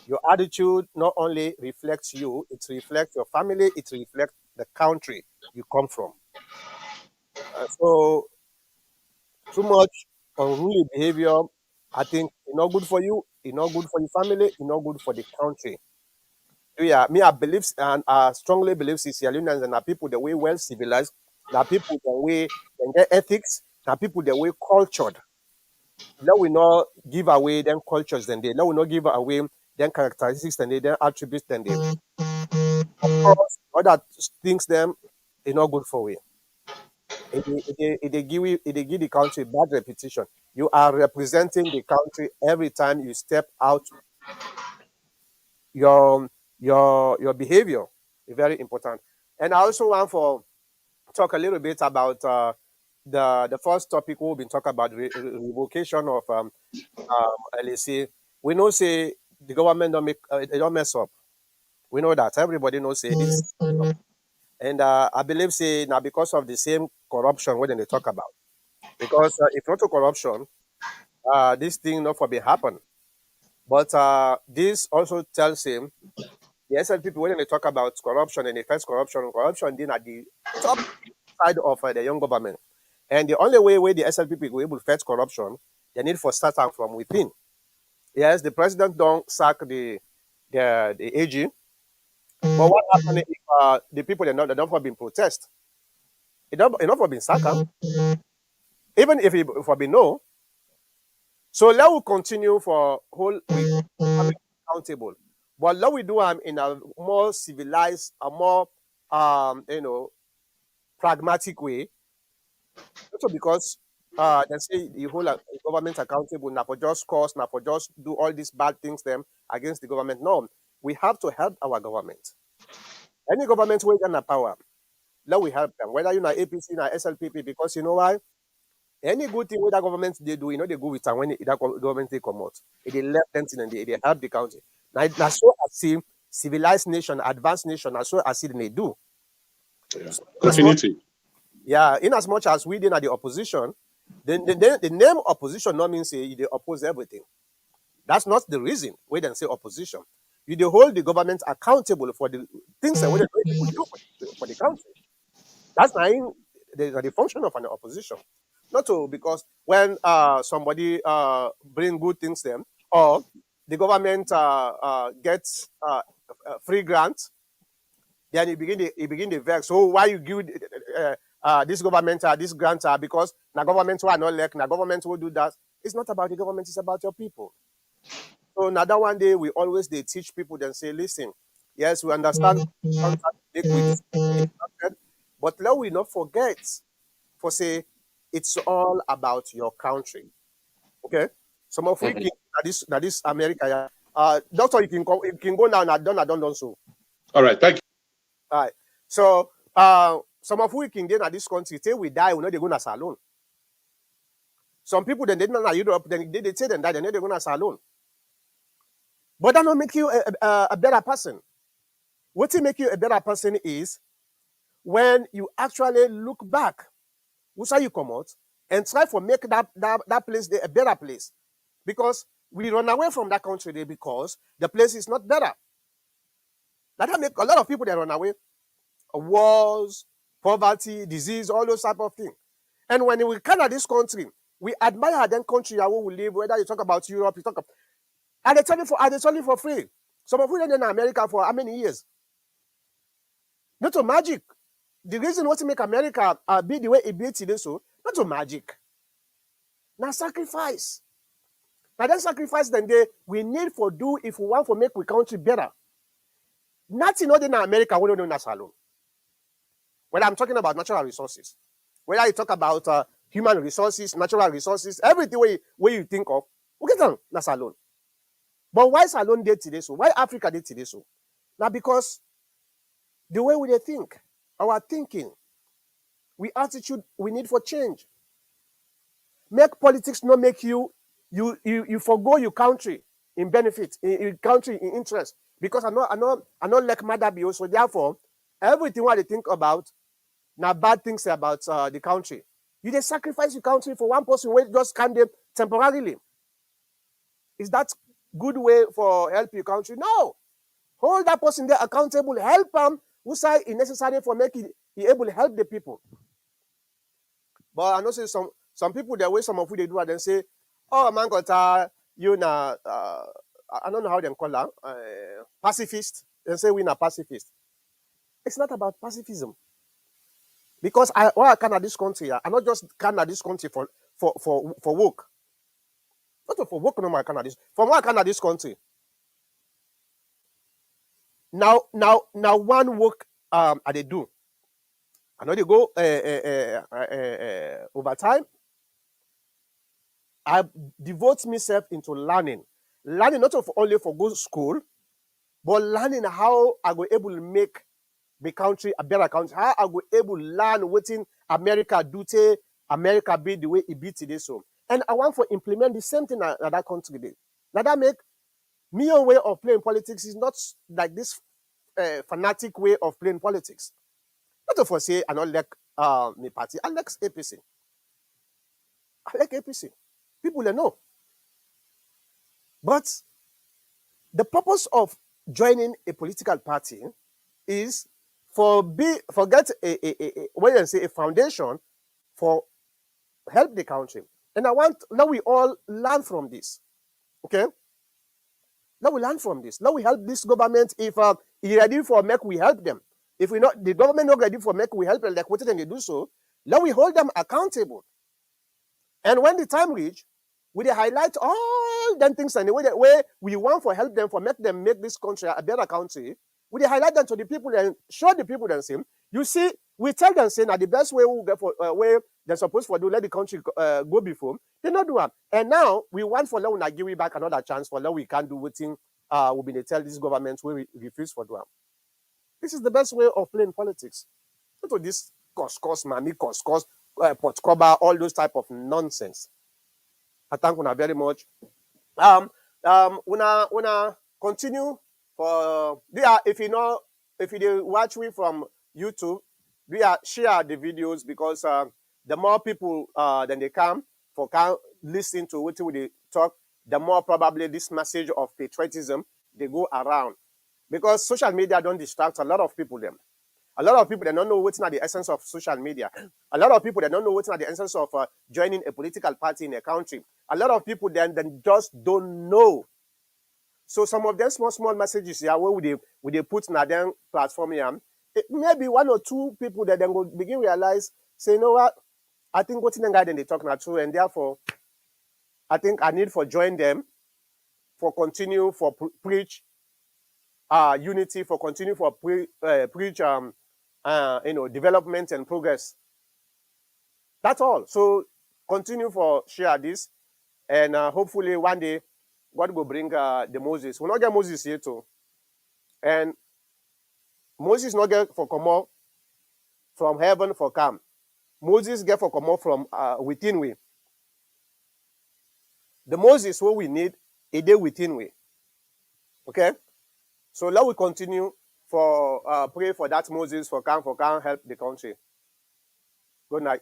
your attitude not only reflects you, it reflects your family, it reflects the country you come from. So too much unruly behavior, I think it's not good for you, it's not good for your family, it's not good for the country. So, yeah, me I believe and I strongly believe Sierra Leoneans and are people the way well civilized, that people the way and get ethics, that people the way cultured. Let we not give away them cultures then they let we not give away them characteristics and they then attributes then they of course other things them is not good for we. It give the country bad reputation. You are representing the country every time you step out. Your behavior is very important. And I also want for talk a little bit about the first topic we've been talking about revocation of LAC. We know say the government don't make they don't mess up. We know that everybody knows say this, and I believe say now because of the same corruption what they talk about. Because if not to corruption, this thing not for be happen. But this also tells him the SLPP when they talk about corruption and the first corruption then at the top side of the young government. And the only way where the SLPP will able to fight corruption, they need for starting from within. Yes, the president don't sack the AG, but what happened if the people they don't have been protest? It not have been sacked, even if it for be no. So let we continue for whole week accountable. But let we do them in a more civilized, a more pragmatic way. Also because they say the whole government accountable now for just cause, now for just do all these bad things them against the government. No, we have to help our government. Any government will get power, let we help them. Whether you know APC, now SLPP, because you know why? Any good thing with that government they do, they go with and when that government they come out, they left them and they help the country. Now so as see civilized nation, advanced nation, as so as see they do. Yeah. So, Continuity. yeah, in as much as we did at the opposition, the name opposition not means say they oppose everything. That's not the reason we then say opposition. You they hold the government accountable for the things that we people do for the country. That's not the function of an opposition. Not to because when somebody bring good things them or the government gets free grants, then you begin to vex. So why you give this government this grant because the government will not like, the government will do that. It's not about the government, it's about your people. So now that one day we always they teach people then say, listen, yes, we understand contact make with but let we not forget for say it's all about your country. Okay? Some of we Mhm. can that this America. Yeah. Doctor, you can go now and done so. All right. Thank you. All right. So some of we can get at this country, till we die, we know they're gonna salon. Some people then they not Europe, then they say them die, they know they're gonna salon. But that don't make you a better person. What will make you a better person is when you actually look back, which how you come out, and try to make that place there a better place. Because we run away from that country there because the place is not better. That make a lot of people that run away. Wars, poverty, disease, all those type of things. And when we come at this country, we admire that country where we live, whether you talk about Europe, you talk about, and they tell you for free. Some of you in America for how many years? Not to magic. The reason what to make America be the way it be today, so not to magic. Now sacrifice. Now that sacrifice then we need for do if we want to make our country better. Nothing other than America we don't know alone. When I'm talking about natural resources, whether you talk about human resources, natural resources, everything where you think of, we get on that's alone. But why is alone did today so? Why Africa did today so? Now because the way we think, our thinking, we attitude, we need for change. Make politics not make you forgo your country in benefit, in country in interest. Because I know like Madabio, so therefore everything what they think about now bad things about the country. You dey sacrifice your country for one person wey just can them temporarily. Is that good way for help your country? No. Hold that person there accountable, help him who say it necessary for make he able to help the people. But I know say some people the way some of they do it, then say, oh man got you na I don't know how they call that pacifist. They say we na pacifist. It's not about pacifism. Because why I can at this country, I not just can at this country for work. Not for work no more can at this. For why I can at this country. Now one work I they do. I know they go over time. I devote myself into learning. Learning not only for good school, but learning how I go able to make the country a better country. How I go able to learn what in America do to America be the way it be today. So, and I want to implement the same thing that country did. Now that make me own way of playing politics is not like this fanatic way of playing politics. Not for say I don't like my party. I like APC. I like APC. People they know. But the purpose of joining a political party is get when you say a foundation for help the country. And I want now we all learn from this. Okay? Now we learn from this. Now we help this government if he ready for make we help them. If we not the government not ready for make we help them like what they do so, now we hold them accountable. And when the time reach, we highlight all them things and the way we want for help them for make them make this country a better country. We highlight them to the people and show the people them say, you see, we tell them say now the best way we get for where they're supposed to do let the country go before they not do it. And now we want for now give we back another chance for now we can't do what thing we've been tell this government where we refuse for doing. This is the best way of playing politics. Not to this cost, money, cost, pot cover, all those type of nonsense. I thank you very much. Una continue for if you watch me from YouTube, share the videos because the more people then they can listen to what they talk, the more probably this message of patriotism they go around. Because social media don't distract a lot of people them. A lot of people that don't know what's not the essence of social media. A lot of people that don't know what's not the essence of joining a political party in a country. A lot of people then just don't know. So some of them small messages here where they put in their platform here, maybe one or two people that then will begin realize, say, you know what, I think what's in the guy then they talk now true, and therefore I think I need for join them for continue for preach unity, for continue for preach development and progress. That's all. So continue for share this, and hopefully one day God will bring the Moses. We'll not get Moses here too, and Moses not get for come out from heaven for come. Moses get for come out from within we. The Moses what we need a day within we. Okay, so let we continue for pray for that Moses for come help the country. Good night.